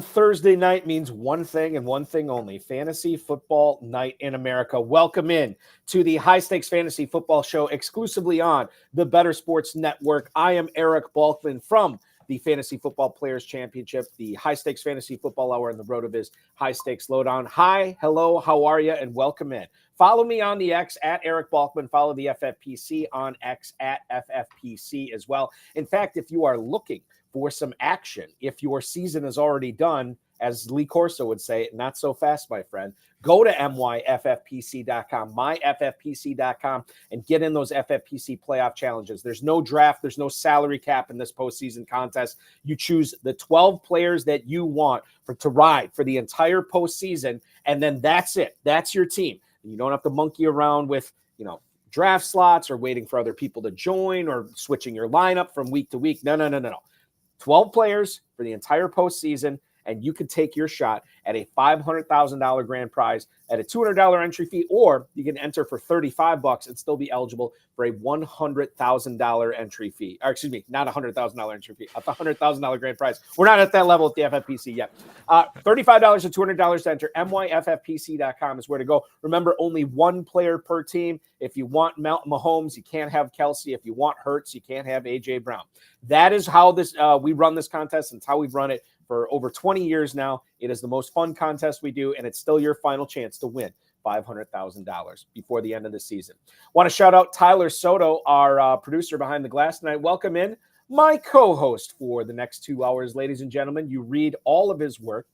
Thursday night means one thing and one thing only: fantasy football night in America. Welcome in to the High Stakes Fantasy Football Show exclusively on the Better Sports Network. I am Eric Balkman from the Fantasy Football Players Championship, the High Stakes Fantasy Football Hour, and the RotoViz High Stakes Lowdown. Hi, hello, how are you? And welcome in. Follow me on the X at Eric Balkman. Follow the FFPC on X at FFPC as well. In fact, if you are looking for some action, if your season is already done, as Lee Corso would say, not so fast, my friend, go to myffpc.com, myffpc.com, and get in those FFPC playoff challenges. There's no draft. There's no salary cap in this postseason contest. You choose the 12 players that you want to ride for the entire postseason, and then that's it. That's your team. You don't have to monkey around with, draft slots or waiting for other people to join or switching your lineup from week to week. No. 12 players for the entire postseason, and you can take your shot at a $500,000 grand prize at a $200 entry fee, or you can enter for $35 and still be eligible for a $100,000 entry fee. Or excuse me, not a $100,000 entry fee, a $100,000 grand prize. We're not at that level at the FFPC yet. $35 and $200 to enter. myffpc.com is where to go. Remember, only one player per team. If you want Mahomes, you can't have Kelsey. If you want Hurts, you can't have A.J. Brown. That is how this we run this contest, and it's how we've run it for over 20 years now. It is the most fun contest we do, and it's still your final chance to win $500,000 before the end of the season. Want to shout out Tyler Soto, our producer behind the glass tonight. Welcome in, my co-host for the next 2 hours, ladies and gentlemen. You read all of his work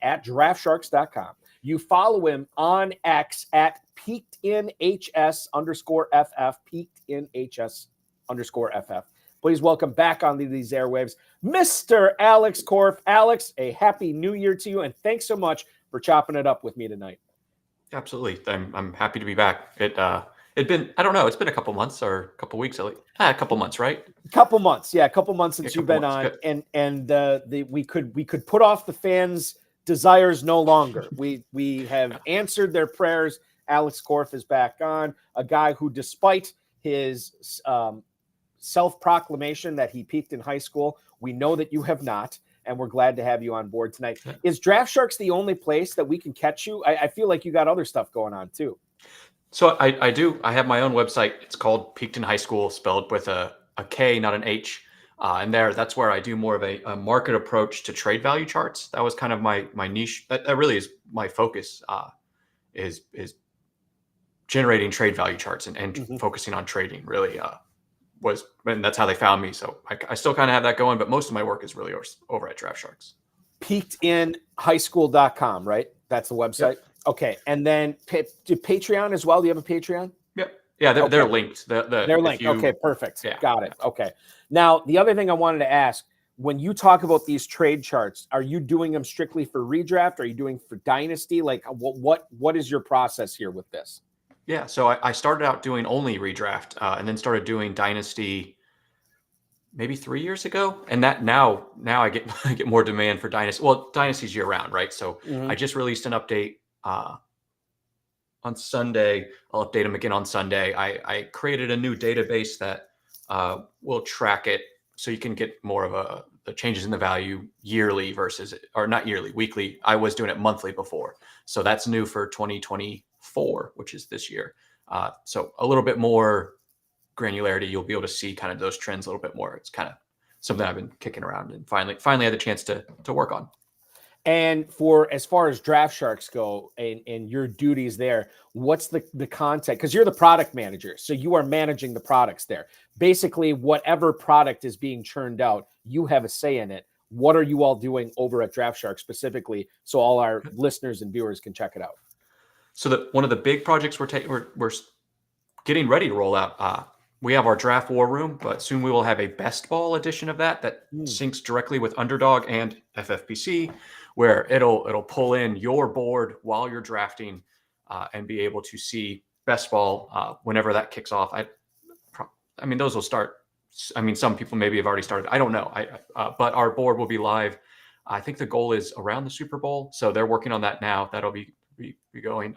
at DraftSharks.com. You follow him on X at PeakedInHS_FF, PeakedInHS_FF. Please welcome back onto these airwaves, Mr. Alex Korff. Alex, a happy new year to you, and thanks so much for chopping it up with me tonight. Absolutely. I'm happy to be back. It'd been, I don't know, it's been a couple months or a couple weeks. A couple months, right? A couple months since you've been on. Good. And we could put off the fans' desires no longer. We have answered their prayers. Alex Korff is back on, a guy who, despite his self-proclamation that he peaked in high school, we know that you have not, and we're glad to have you on board tonight. Is DraftSharks the only place that we can catch you? I feel like you got other stuff going on too. So I do. I have my own website. It's called Peaked in High School, spelled with a K, not an H. And that's where I do more of a market approach to trade value charts. That was kind of my niche. That really is my focus, is generating trade value charts and focusing on trading really and that's how they found me. So I still kind of have that going, but most of my work is really over at DraftSharks. PeakedInHighschool.com, right? That's the website. Yep. Okay. And then Patreon as well. Do you have a Patreon? Yep. Yeah, they're linked. They're linked. Okay, perfect. Yeah. Got it. Okay. Now, the other thing I wanted to ask, when you talk about these trade charts, are you doing them strictly for redraft? Are you doing for dynasty? Like what is your process here with this? Yeah, so I started out doing only redraft and then started doing dynasty maybe 3 years ago. And that now I get more demand for dynasty. Well, dynasty's year round, right? So I just released an update on Sunday. I'll update them again on Sunday. I created a new database that will track it so you can get more of the changes in the value yearly or not yearly, weekly. I was doing it monthly before. So that's new for 2024, which is this year. So a little bit more granularity. You'll be able to see kind of those trends a little bit more. It's kind of something I've been kicking around and finally had the chance to work on. And as far as DraftSharks go and your duties there, what's the content? Because you're the product manager, so you are managing the products there. Basically, whatever product is being churned out, you have a say in it. What are you all doing over at DraftSharks specifically, so all our listeners and viewers can check it out? So one of the big projects we're getting ready to roll out. We have our draft war room, but soon we will have a best ball edition of that syncs directly with Underdog and FFPC, where it'll pull in your board while you're drafting and be able to see best ball whenever that kicks off. I mean, those will start. I mean, some people maybe have already started. I don't know. But our board will be live. I think the goal is around the Super Bowl, so they're working on that now. That'll be going.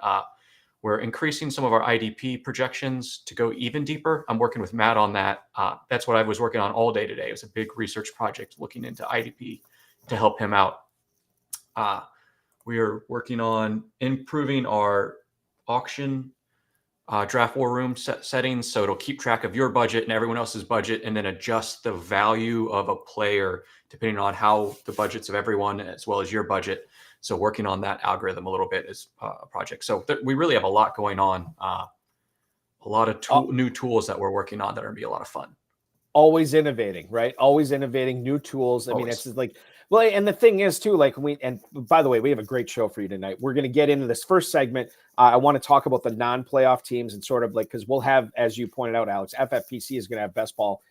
We're increasing some of our IDP projections to go even deeper. I'm working with Matt on that. That's what I was working on all day today. It was a big research project looking into IDP to help him out. We are working on improving our auction draft war room settings, so it'll keep track of your budget and everyone else's budget, and then adjust the value of a player depending on how the budgets of everyone as well as your budget. So working on that algorithm a little bit is a project. So we really have a lot going on, a lot of new tools that we're working on that are going to be a lot of fun. Always innovating, right? Always innovating, new tools. I mean, it's just like, well, and the thing is too, like and by the way, we have a great show for you tonight. We're going to get into this first segment. I want to talk about the non-playoff teams and sort of like, because we'll have, as you pointed out, Alex, FFPC is going to have best ball,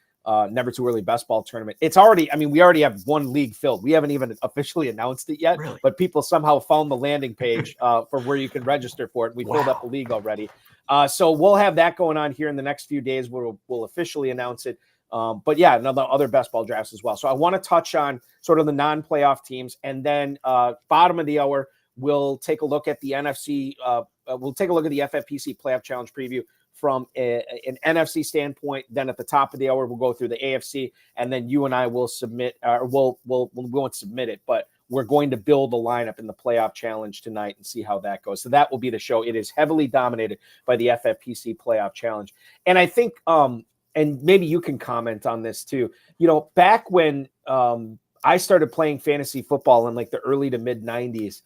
never too early best ball tournament. It's already, I mean, we already have one league filled. We haven't even officially announced it yet, Really? but people somehow found the landing page for where you can register for it. We filled up the league already. So we'll have that going on here in the next few days. We'll officially announce it. But yeah, other best ball drafts as well. So I want to touch on sort of the non-playoff teams, and then bottom of the hour, we'll take a look at the NFC. We'll take a look at the FFPC Playoff Challenge preview from an NFC standpoint. Then at the top of the hour, we'll go through the AFC, and then you and I will submit, or we won't submit it, but we're going to build a lineup in the Playoff Challenge tonight and see how that goes. So that will be the show. It is heavily dominated by the FFPC Playoff Challenge, and I think. And maybe you can comment on this too. You know, back when I started playing fantasy football in like the early to mid 90s,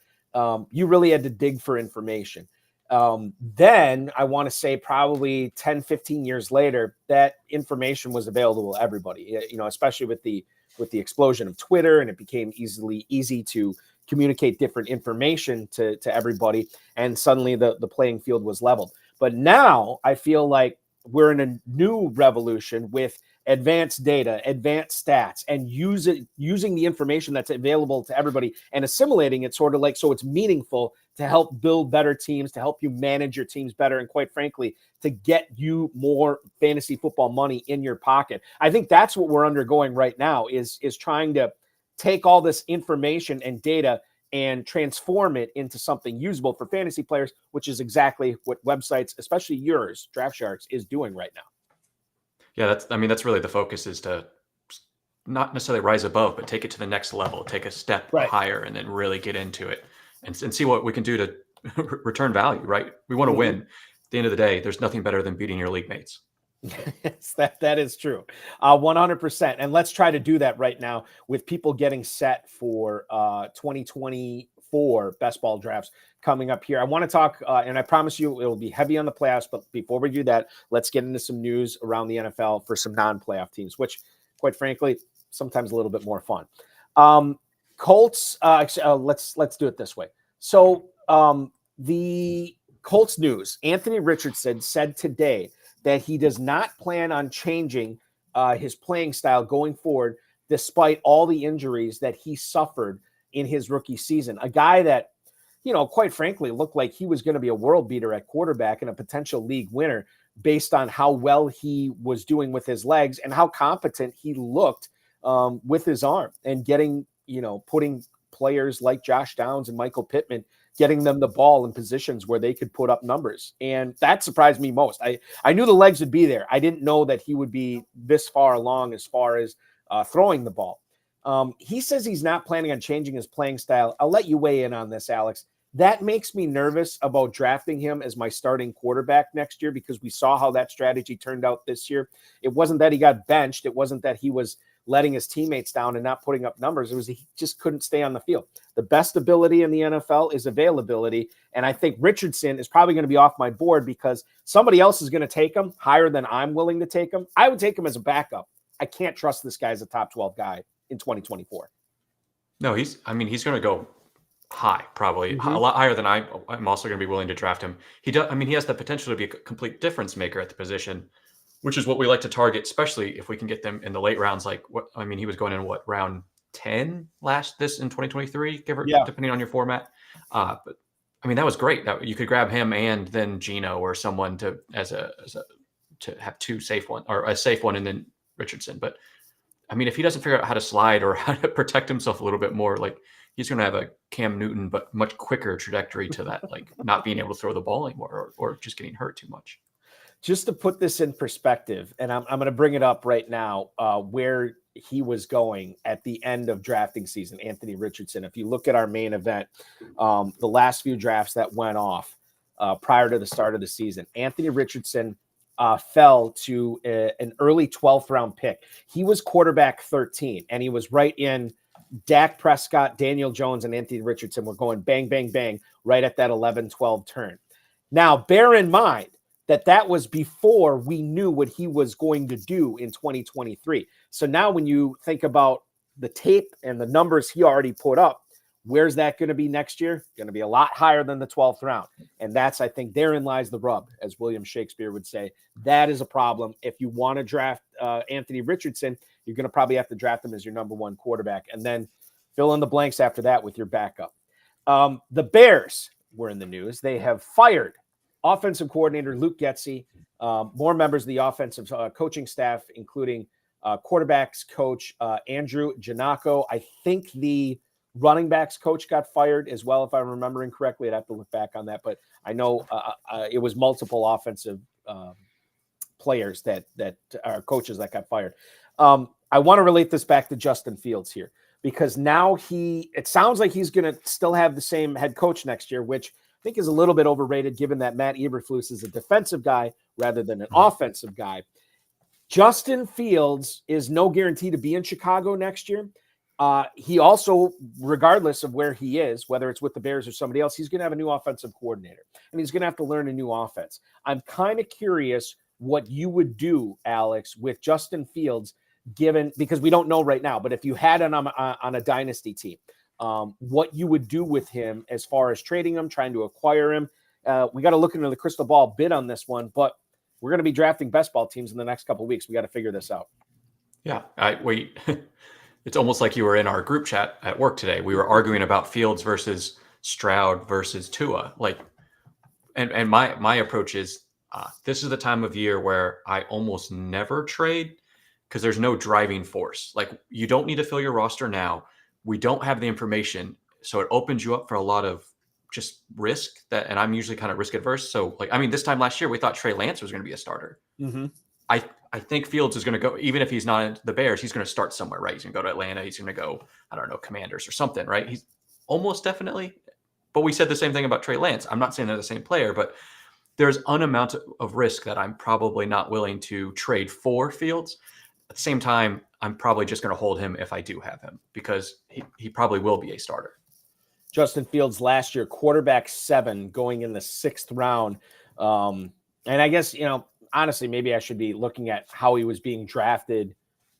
you really had to dig for information. Then I want to say probably 10, 15 years later, that information was available to everybody, you know, especially with the explosion of Twitter, and it became easy to communicate different information to everybody. And suddenly the playing field was leveled. But now I feel like we're in a new revolution with advanced data, advanced stats, and using the information that's available to everybody and assimilating it sort of like so it's meaningful to help build better teams, to help you manage your teams better, and quite frankly, to get you more fantasy football money in your pocket. I think that's what we're undergoing right now is trying to take all this information and data and transform it into something usable for fantasy players, which is exactly what websites, especially yours, DraftSharks, is doing right now. Yeah, that's really the focus, is to not necessarily rise above, but take it to the next level, take a step higher, and then really get into it and see what we can do to return value, right? We want to win. At the end of the day, there's nothing better than beating your league mates. Yes, that is true. 100%. And let's try to do that right now with people getting set for 2024 best ball drafts coming up here. I want to talk, and I promise you it will be heavy on the playoffs, but before we do that, let's get into some news around the NFL for some non-playoff teams, which quite frankly, sometimes a little bit more fun. Colts, let's do it this way. So the Colts news, Anthony Richardson said today that he does not plan on changing his playing style going forward, despite all the injuries that he suffered in his rookie season. A guy that, you know, quite frankly, looked like he was going to be a world beater at quarterback and a potential league winner based on how well he was doing with his legs and how competent he looked with his arm, and getting, you know, putting players like Josh Downs and Michael Pittman, getting them the ball in positions where they could put up numbers. And that surprised me most. I knew the legs would be there. I didn't know that he would be this far along as far as throwing the ball. He says he's not planning on changing his playing style. I'll let you weigh in on this, Alex. That makes me nervous about drafting him as my starting quarterback next year, because we saw how that strategy turned out this year. It wasn't that he got benched. It wasn't that he was letting his teammates down and not putting up numbers. It was he just couldn't stay on the field. The best ability in the NFL is availability. And I think Richardson is probably going to be off my board because somebody else is going to take him higher than I'm willing to take him. I would take him as a backup. I can't trust this guy as a top 12 guy in 2024. No, he's going to go high, probably a lot higher than I'm also going to be willing to draft him. He has the potential to be a complete difference maker at the position, which is what we like to target, especially if we can get them in the late rounds. He was going in round 10 in 2023, depending on your format. But I mean, that was great. That you could grab him and then Geno or someone to have two safe one, or a safe one, and then Richardson. But I mean, if he doesn't figure out how to slide or how to protect himself a little bit more, like, he's going to have a Cam Newton, but much quicker trajectory to that, like not being able to throw the ball anymore or just getting hurt too much. Just to put this in perspective, and I'm going to bring it up right now, where he was going at the end of drafting season, Anthony Richardson. If you look at our main event, the last few drafts that went off prior to the start of the season, Anthony Richardson fell to an early 12th round pick. He was quarterback 13, and he was right in Dak Prescott, Daniel Jones, and Anthony Richardson were going bang, bang, bang right at that 11-12 turn. Now, bear in mind that was before we knew what he was going to do in 2023. So now when you think about the tape and the numbers he already put up, where's that going to be next year? Going to be a lot higher than the 12th round. And that's, I think, therein lies the rub, as William Shakespeare would say. That is a problem. If you want to draft Anthony Richardson, you're going to probably have to draft him as your number one quarterback, and then fill in the blanks after that with your backup. The Bears were in the news. They have fired offensive coordinator Luke Getsy, more members of the offensive coaching staff, including quarterbacks coach Andrew Giannacco. I think the running backs coach got fired as well, if I'm remembering correctly. I'd have to look back on that, but I know it was multiple offensive players that are coaches that got fired. I want to relate this back to Justin Fields here, because now it sounds like he's going to still have the same head coach next year, which I think is a little bit overrated, given that Matt Eberflus is a defensive guy rather than an offensive guy. Justin Fields is no guarantee to be in Chicago next year. He also, regardless of where he is, whether it's with the Bears or somebody else, he's going to have a new offensive coordinator, and he's going to have to learn a new offense. I'm kind of curious what you would do, Alex, with Justin Fields, because we don't know right now, but if you had him on a dynasty team, what you would do with him as far as trading him, trying to acquire him. We got to look into the crystal ball bit on this one, but we're going to be drafting best ball teams in the next couple of weeks. We got to figure this out. Yeah, it's almost like you were in our group chat at work today. We were arguing about Fields versus Stroud versus Tua. And my approach is this is the time of year where I almost never trade, because there's no driving force. Like, you don't need to fill your roster now. We don't have the information, so it opens you up for a lot of just risk. And I'm usually kind of risk adverse. So, this time last year we thought Trey Lance was going to be a starter. Mm-hmm. I think Fields is going to go, even if he's not in the Bears, he's going to start somewhere, right? He's going to go to Atlanta. He's going to go, I don't know, Commanders or something, right? He's almost definitely. But we said the same thing about Trey Lance. I'm not saying they're the same player, but there's an amount of risk that I'm probably not willing to trade for Fields. At the same time, I'm probably just going to hold him if I do have him, because he probably will be a starter. Justin Fields last year, quarterback 7, going in the 6th round. And I guess, honestly, maybe I should be looking at how he was being drafted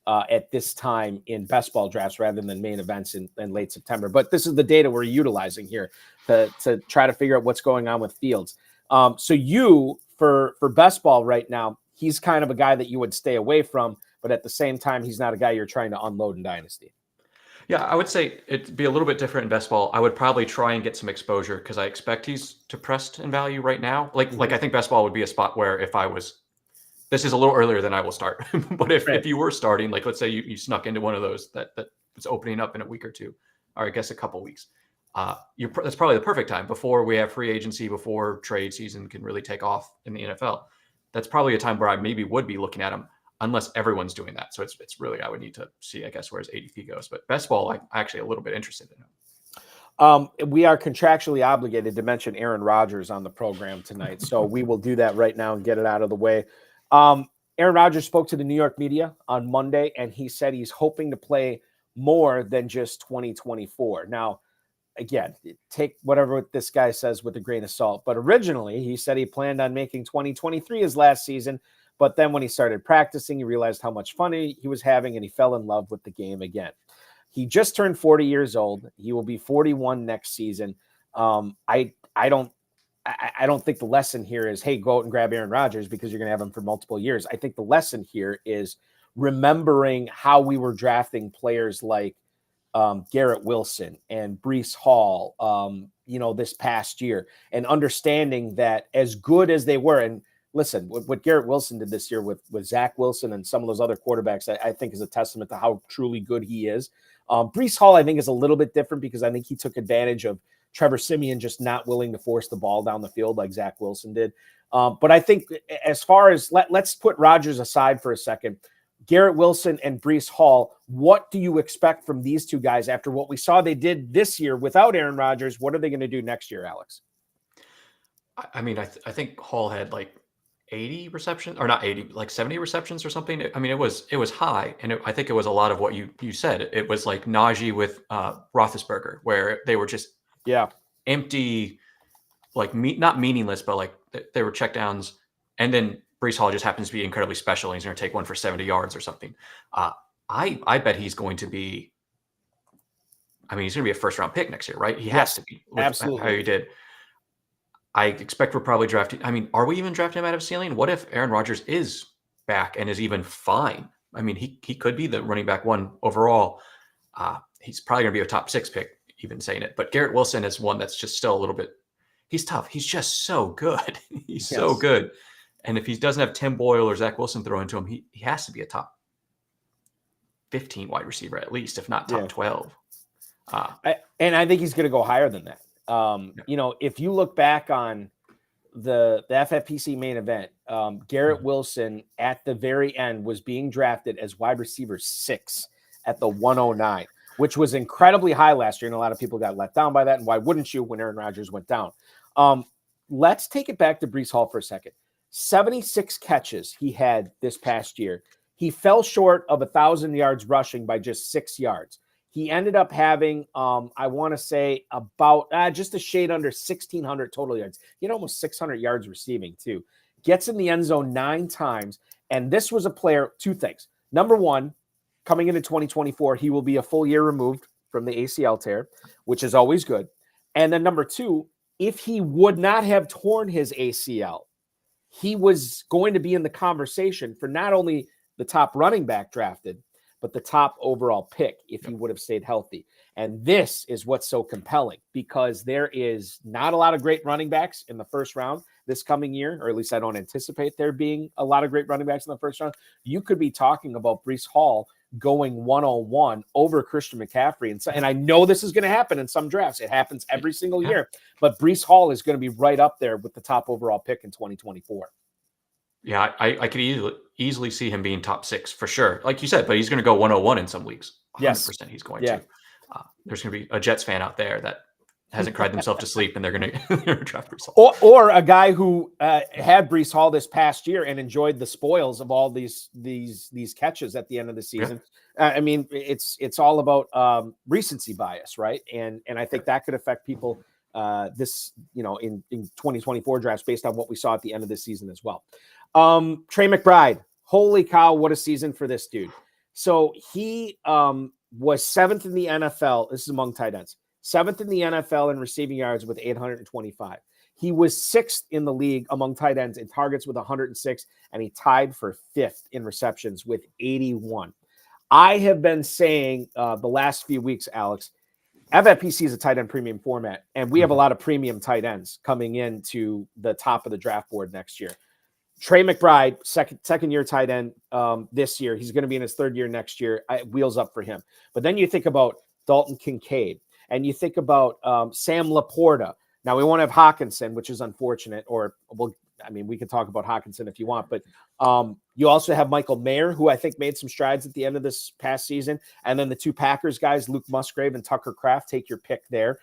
at this time in best ball drafts rather than main events in late September. But this is the data we're utilizing here to try to figure out what's going on with Fields. So you, for best ball right now, he's kind of a guy that you would stay away from, but at the same time, he's not a guy you're trying to unload in Dynasty. Yeah, I would say it'd be a little bit different in best ball. I would probably try and get some exposure, because I expect he's depressed in value right now. Like I think best ball would be a spot where this is a little earlier than I will start. But if you were starting, like, let's say you snuck into one of those that's opening up in a week or two, or I guess a couple weeks, that's probably the perfect time before we have free agency, before trade season can really take off in the NFL. That's probably a time where I maybe would be looking at him, unless everyone's doing that. So it's really, I would need to see, I guess, where his ADP goes. But best ball, I'm actually a little bit interested in him. We are contractually obligated to mention Aaron Rodgers on the program tonight, so we will do that right now and get it out of the way. Aaron Rodgers spoke to the New York media on Monday, and he said he's hoping to play more than just 2024. Now, again, take whatever this guy says with a grain of salt, but originally he said he planned on making 2023 his last season, but then when he started practicing, he realized how much fun he was having, and he fell in love with the game again. He just turned 40 years old. He will be 41 next season. I don't think the lesson here is, hey, go out and grab Aaron Rodgers because you're going to have him for multiple years. I think the lesson here is remembering how we were drafting players like Garrett Wilson and Breece Hall, this past year, and understanding that as good as they were, and listen, what Garrett Wilson did this year with Zach Wilson and some of those other quarterbacks, I think is a testament to how truly good he is. Breece Hall, I think, is a little bit different, because I think he took advantage of Trevor Siemian just not willing to force the ball down the field like Zach Wilson did. But I think as far as let's put Rodgers aside for a second. Garrett Wilson and Breece Hall. What do you expect from these two guys after what we saw they did this year without Aaron Rodgers? What are they going to do next year, Alex? I mean, I think Hall had like 80 receptions, or not 80, like 70 receptions or something. I mean, it was high, and I think it was a lot of what you said. It was like Najee with Roethlisberger, where they were just empty, like not meaningless, but like they were checkdowns, and then Breece Hall just happens to be incredibly special, and he's going to take one for 70 yards or something. I bet he's going to be. I mean, he's going to be a first round pick next year, right? He has to be. With absolutely. How he did. I expect we're probably drafting. I mean, are we even drafting him out of ceiling? What if Aaron Rodgers is back and is even fine? I mean, he could be the running back one overall. He's probably going to be a top 6 pick, even saying it. But Garrett Wilson is one that's just still a little bit. He's tough. He's just so good. He's so good. And if he doesn't have Tim Boyle or Zach Wilson thrown to him, he has to be a top 15 wide receiver at least, if not top 12. And I think he's going to go higher than that. If you look back on the FFPC main event, Garrett Wilson at the very end was being drafted as wide receiver 6 at the 109, which was incredibly high last year. And a lot of people got let down by that. And why wouldn't you when Aaron Rodgers went down? Let's take it back to Breece Hall for a second. 76 catches he had this past year. He fell short of 1,000 yards rushing by just 6 yards. He ended up having, I want to say, about just a shade under 1,600 total yards. He had almost 600 yards receiving, too. Gets in the end zone 9 times. And this was a player, 2 things. Number one, coming into 2024, he will be a full year removed from the ACL tear, which is always good. And then number 2, if he would not have torn his ACL, he was going to be in the conversation for not only the top running back drafted, but the top overall pick if he would have stayed healthy. And this is what's so compelling, because there is not a lot of great running backs in the first round this coming year, or at least I don't anticipate there being a lot of great running backs in the first round. You could be talking about Breece Hall going 101 over Christian McCaffrey. And I know this is going to happen in some drafts. It happens every single year. But Breece Hall is going to be right up there with the top overall pick in 2024. Yeah, I could easily see him being top 6 for sure. Like you said, but he's going to go 101 in some leagues. 100% he's going to. There's going to be a Jets fan out there that hasn't cried themselves to sleep, and they're going to draft Breece Hall. Or a guy who had Breece Hall this past year and enjoyed the spoils of all these catches at the end of the season. Yeah. I mean, it's all about recency bias, right? And I think that could affect people in 2024 drafts based on what we saw at the end of the season as well. Trey McBride, holy cow, what a season for this dude. So he was 7th in the NFL. This is among tight ends. 7th in the NFL in receiving yards with 825. He was 6th in the league among tight ends in targets with 106, and he tied for 5th in receptions with 81. I have been saying the last few weeks, Alex, FFPC is a tight end premium format, and we have a lot of premium tight ends coming into the top of the draft board next year. Trey McBride, second year tight end this year. He's going to be in his 3rd year next year. Wheels up for him. But then you think about Dalton Kincaid, and you think about Sam Laporta. Now, we won't have Hawkinson, which is unfortunate. We can talk about Hawkinson if you want. But you also have Michael Mayer, who I think made some strides at the end of this past season. And then the 2 Packers guys, Luke Musgrave and Tucker Kraft, take your pick there.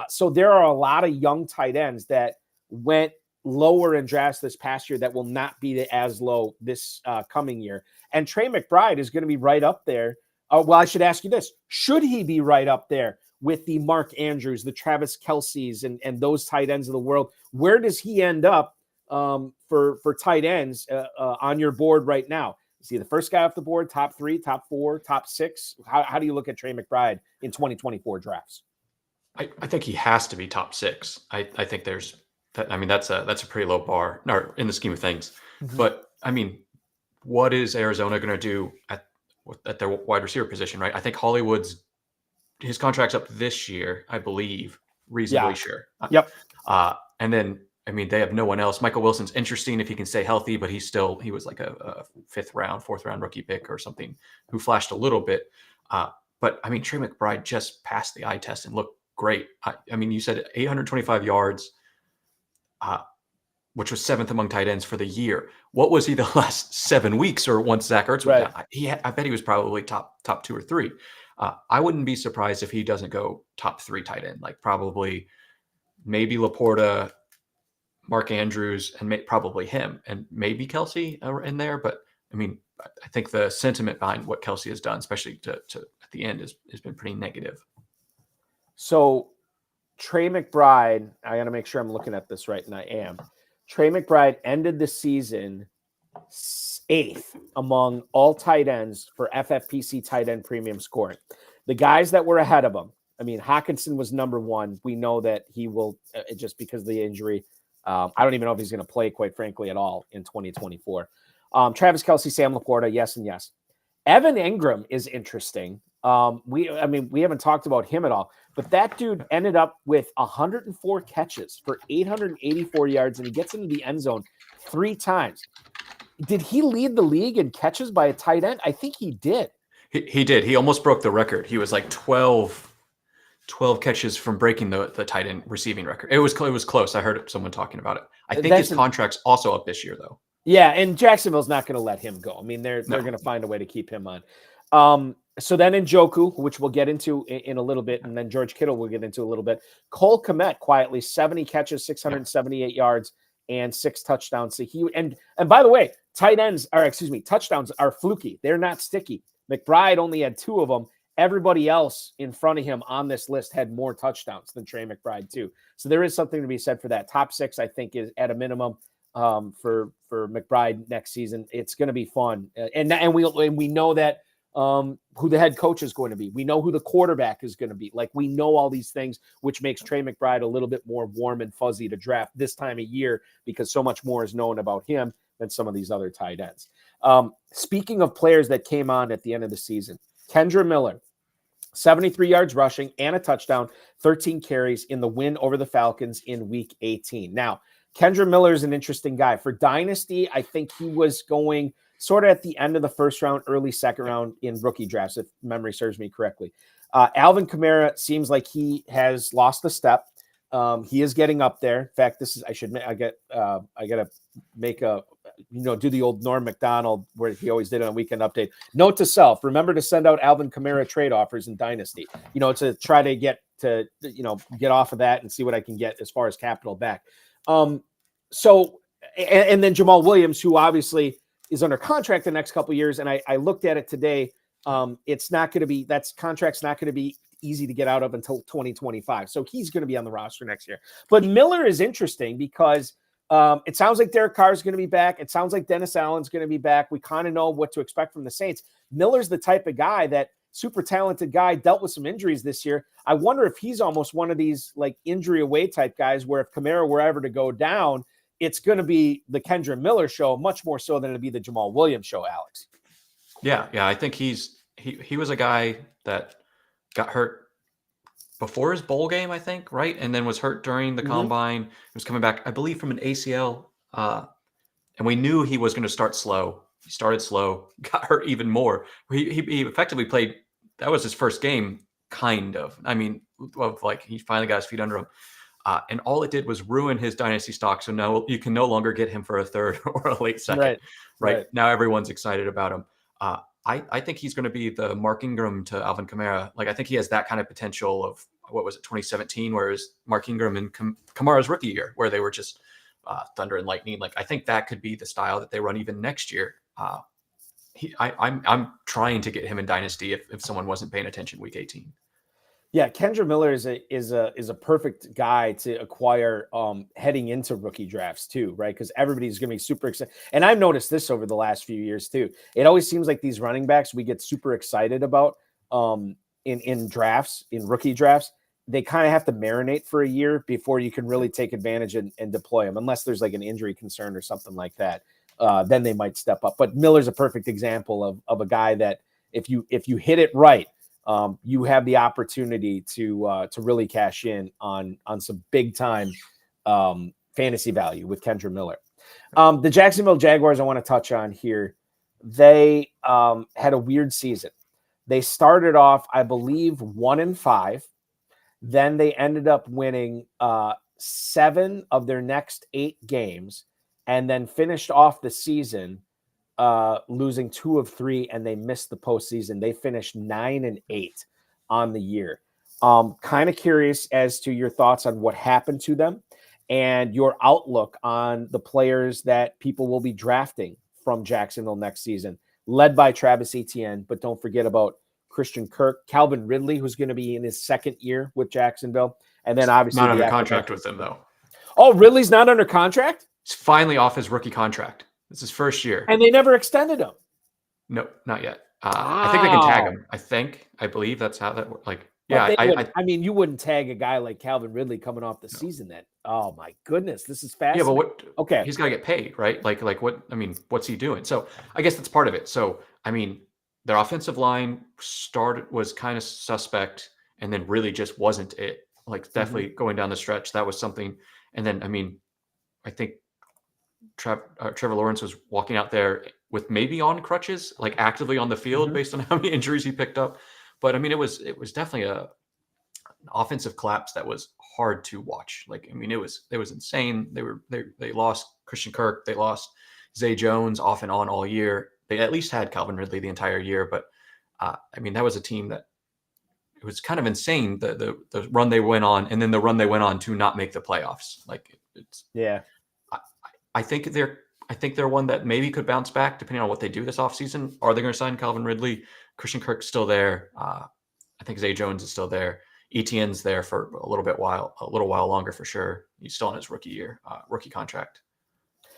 So there are a lot of young tight ends that went lower in drafts this past year that will not be as low this coming year. And Trey McBride is going to be right up there. Well, I should ask you this. Should he be right up there with the Mark Andrews, the Travis Kelce's, and those tight ends of the world? Where does he end up for tight ends on your board right now? Is he the first guy off the board, top 3, top 4, top 6? How do you look at Trey McBride in 2024 drafts? I think he has to be top 6. I think there's that's a pretty low bar in the scheme of things. Mm-hmm. But I mean, what is Arizona going to do at their wide receiver position, right? I think his contract's up this year, I believe, reasonably sure. Yep. And then, I mean, they have no one else. Michael Wilson's interesting if he can stay healthy, but he was like a 4th round rookie pick or something who flashed a little bit. But I mean, Trey McBride just passed the eye test and looked great. I mean, you said 825 yards. which was 7th among tight ends for the year. What was he the last 7 weeks or once Zach Ertz was down? I bet he was probably top 2 or 3. I wouldn't be surprised if he doesn't go top 3 tight end, like probably maybe Laporta, Mark Andrews, and probably him, and maybe Kelsey are in there. But I mean, I think the sentiment behind what Kelsey has done, especially to at the end, has been pretty negative. So Trey McBride, I got to make sure I'm looking at this right, and I am. Trey McBride ended the season 8th among all tight ends for FFPC tight end premium scoring. The guys that were ahead of him, I mean, Hockenson was number 1. We know that he will, just because of the injury, I don't even know if he's going to play, quite frankly, at all in 2024. Travis Kelce, Sam Laporta, yes and yes. Evan Ingram is interesting. We haven't talked about him at all, but that dude ended up with 104 catches for 884 yards, and he gets into the end zone 3 times. Did he lead the league in catches by a tight end? I think he did. He did. He almost broke the record. He was like 12 catches from breaking the tight end receiving record. It was close. I heard someone talking about it. I think his contract's also up this year, though. Yeah, and Jacksonville's not going to let him go. I mean, they're going to find a way to keep him on. So then Njoku, which we'll get into in a little bit, and then George Kittle we'll get into a little bit. Cole Kmet quietly 70 catches, 678 yards, and 6 touchdowns. So and by the way, touchdowns are fluky. They're not sticky. McBride only had 2 of them. Everybody else in front of him on this list had more touchdowns than Trey McBride too. So there is something to be said for that. Top 6, I think, is at a minimum for McBride next season. It's going to be fun, and we know that who the head coach is going to be. We know who the quarterback is going to be. Like, we know all these things, which makes Trey McBride a little bit more warm and fuzzy to draft this time of year because so much more is known about him than some of these other tight ends. Speaking of players that came on at the end of the season, Kendre Miller, 73 yards rushing and a touchdown, 13 carries in the win over the Falcons in week 18. Now, Kendre Miller is an interesting guy. For Dynasty, I think he was going sort of at the end of the first round, early second round in rookie drafts, if memory serves me correctly. Alvin Kamara seems like he has lost a step. He is getting up there. In fact, I got to make do the old Norm Macdonald where he always did it on Weekend Update. Note to self: remember to send out Alvin Kamara trade offers in Dynasty. To try to get off of that and see what I can get as far as capital back. So then Jamal Williams, who obviously is under contract the next couple of years, and I looked at it today. It's not going to be contract's not going to be easy to get out of until 2025. So he's going to be on the roster next year. But Miller is interesting because it sounds like Derek Carr is going to be back. It sounds like Dennis Allen's going to be back. We kind of know what to expect from the Saints. Miller's the type of guy that super talented guy, dealt with some injuries this year. I wonder if he's almost one of these like injury away type guys where if Kamara were ever to go down, it's going to be the Kendre Miller show much more so than it'll be the Jamal Williams show, Alex. Yeah. I think he was a guy that got hurt before his bowl game, I think, right? And then was hurt during the combine. He was coming back, I believe, from an ACL. And we knew he was going to start slow. He started slow, got hurt even more. He effectively played, that was his first game, kind of. I mean, he finally got his feet under him. And all it did was ruin his dynasty stock. So now you can no longer get him for a third or a late second. Right. Now everyone's excited about him. I think he's going to be the Mark Ingram to Alvin Kamara. Like, I think he has that kind of potential of, 2017, whereas Mark Ingram and Kamara's rookie year, where they were just thunder and lightning. Like, I think that could be the style that they run even next year. I'm trying to get him in Dynasty if someone wasn't paying attention week 18. Yeah, Kendre Miller is a perfect guy to acquire heading into rookie drafts too, right? Because everybody's going to be super excited. And I've noticed this over the last few years too. It always seems like these running backs we get super excited about in drafts, in rookie drafts. They kind of have to marinate for a year before you can really take advantage and deploy them, unless there's like an injury concern or something like that. Then they might step up. But Miller's a perfect example of a guy that if you hit it right, you have the opportunity to really cash in on some big time fantasy value with Kendre Miller. The Jacksonville Jaguars I want to touch on here. They had a weird season. They started off, I believe, 1-5. Then they ended up winning 7 of their next 8 games and then finished off the season losing 2 of 3, and they missed the postseason. They finished 9-8 on the year. Kind of curious as to your thoughts on what happened to them and your outlook on the players that people will be drafting from Jacksonville next season, led by Travis Etienne, but don't forget about Christian Kirk, Calvin Ridley, who's going to be in his 2nd year with Jacksonville, and then obviously not under contract with them though. Oh, Ridley's not under contract? He's finally off his rookie contract. It's his first year, and they never extended him. No, not yet. I think they can tag him. I believe that's how that works. Like, yeah, I mean, you wouldn't tag a guy like Calvin Ridley coming off the season. That, oh my goodness, this is fascinating. Yeah, but okay, he's got to get paid, right? Like what? I mean, what's he doing? So I guess that's part of it. So I mean, their offensive line was kind of suspect, and then really just wasn't it. Like definitely going down the stretch, that was something. And then I mean, I think Trevor Lawrence was walking out there with maybe on crutches, like actively on the field based on how many injuries he picked up. But I mean, it was definitely an offensive collapse that was hard to watch. Like, I mean, it was insane. They lost Christian Kirk. They lost Zay Jones off and on all year. They at least had Calvin Ridley the entire year. But I mean, that was a team that it was kind of insane. The run they went on, and then the run they went on to not make the playoffs. Like it's I think they're one that maybe could bounce back depending on what they do this offseason. Are they going to sign Calvin Ridley? Christian Kirk's still there. I think Zay Jones is still there. Etienne's there for a little while longer for sure. He's still on his rookie rookie contract.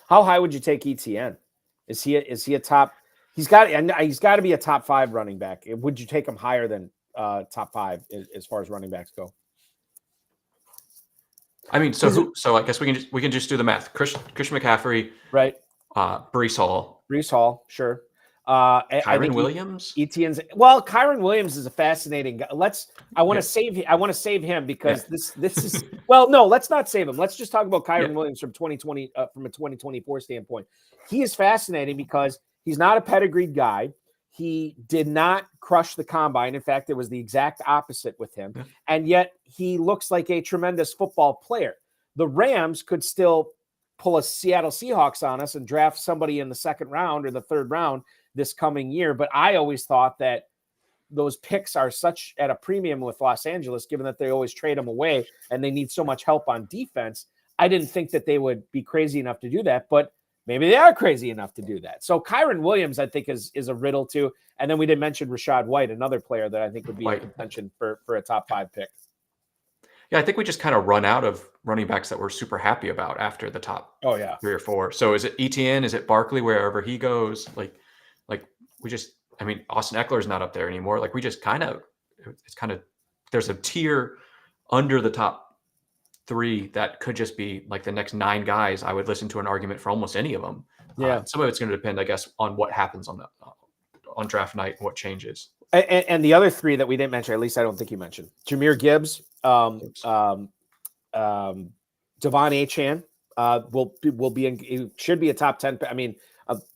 How high would you take Etienne? Is he a top? He's got to be a top 5 running back. Would you take him higher than top 5 as far as running backs go? I mean, so I guess we can just do the math. Christian McCaffrey, right? Breece Hall, sure. Kyren Williams, Etienne's. Well, Kyren Williams is a fascinating guy. I want to save him because this is well. No, let's not save him. Let's just talk about Kyren Williams from 2020 from a 2024 standpoint. He is fascinating because he's not a pedigreed guy. He did not crush the combine. In fact, it was the exact opposite with him. Yeah. And yet he looks like a tremendous football player. The Rams could still pull a Seattle Seahawks on us and draft somebody in the 2nd round or the 3rd round this coming year. But I always thought that those picks are such at a premium with Los Angeles, given that they always trade them away and they need so much help on defense. I didn't think that they would be crazy enough to do that, but maybe they are crazy enough to do that. So Kyren Williams, I think, is a riddle too. And then we didn't mention Rachaad White, another player that I think would be in contention for a top 5 pick. Yeah, I think we just kind of run out of running backs that we're super happy about after the top 3 or 4. So is it Etienne? Is it Barkley wherever he goes? Like we just, I mean, Austin Eckler's not up there anymore. Like we just there's a tier under the top 3 that could just be like the next 9 guys. I would listen to an argument for almost any of them. Yeah. Some of it's going to depend, I guess, on what happens on draft night and what changes. And the other 3 that we didn't mention, at least I don't think you mentioned, Jahmyr Gibbs, Devon Achane will be should be a top 10. I mean,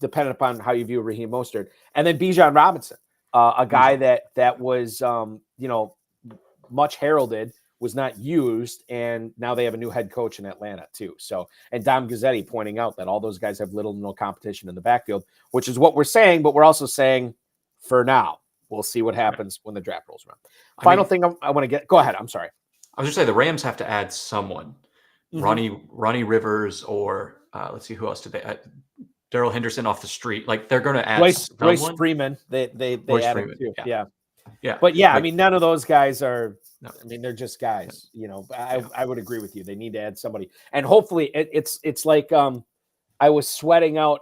depending upon how you view Raheem Mostert, and then Bijan Robinson, a guy that was much heralded, was not used, and now they have a new head coach in Atlanta too. So, and Dom Gazzetti pointing out that all those guys have little to no competition in the backfield, which is what we're saying, but we're also saying for now, we'll see what happens when the draft rolls around. Final thing I want to get. Go ahead. I'm sorry. I was just saying the Rams have to add someone, Ronnie Rivers, or let's see who else did they add. Darrell Henderson off the street. Like they're going to add Royce Freeman. They added too. Yeah. But yeah, I mean, none of those guys are. No. I mean, they're just guys. You know, I would agree with you. They need to add somebody, and hopefully, it's like I was sweating out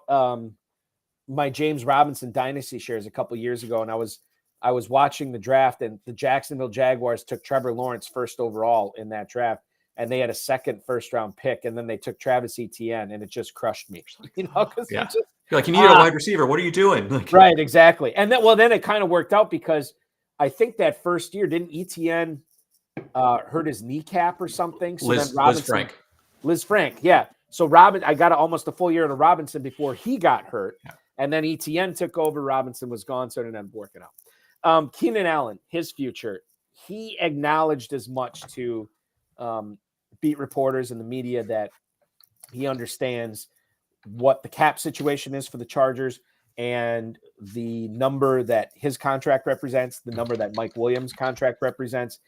my James Robinson dynasty shares a couple years ago, and I was watching the draft, and the Jacksonville Jaguars took Trevor Lawrence 1st overall in that draft, and they had a 2nd first-round pick, and then they took Travis Etienne, and it just crushed me. You know, because you're like, you need a wide receiver. What are you doing? Like, right, exactly. And then it kind of worked out because I think that first year, didn't Etienne hurt his kneecap or something? So Liz Frank, yeah. So I got almost a full year to Robinson before he got hurt, and then Etienne took over. Robinson was gone, so it ended up working out. Keenan Allen, his future, he acknowledged as much to beat reporters and the media that he understands what the cap situation is for the Chargers and the number that his contract represents, the number that Mike Williams' contract represents.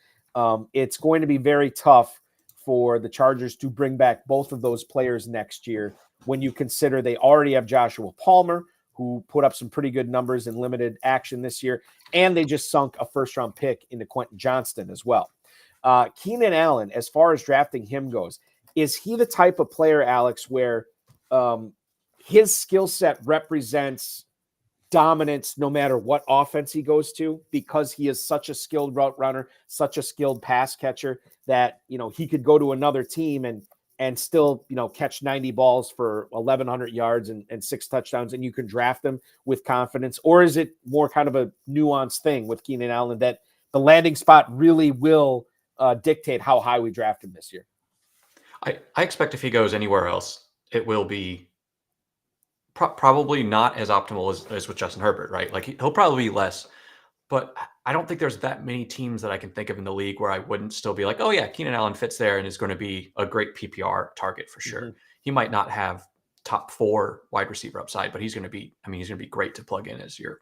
It's going to be very tough for the Chargers to bring back both of those players next year when you consider they already have Joshua Palmer, who put up some pretty good numbers in limited action this year, and they just sunk a first-round pick into Quentin Johnston as well. Keenan Allen, as far as drafting him goes, is he the type of player, Alex, where his skill set represents dominance no matter what offense he goes to, because he is such a skilled route runner, such a skilled pass catcher that, he could go to another team and still, catch 90 balls for 1,100 yards and 6 touchdowns, and you can draft him with confidence? Or is it more kind of a nuanced thing with Keenan Allen that the landing spot really will dictate how high we draft him this year? I expect if he goes anywhere else, it will be probably not as optimal as with Justin Herbert, right? Like he'll probably be less, but I don't think there's that many teams that I can think of in the league where I wouldn't still be like, oh yeah, Keenan Allen fits there and is going to be a great PPR target for sure. Mm-hmm. He might not have top 4 wide receiver upside, but he's going to be great to plug in as your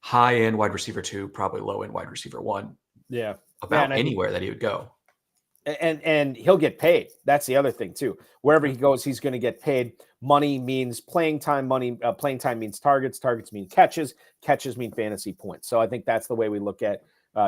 high end wide receiver 2, probably low end wide receiver 1. Yeah. About anywhere that he would go. And he'll get paid. That's the other thing too. Wherever he goes, he's going to get paid. Money means playing time. Playing time means targets. Targets mean catches. Catches mean fantasy points. So I think that's the way we look at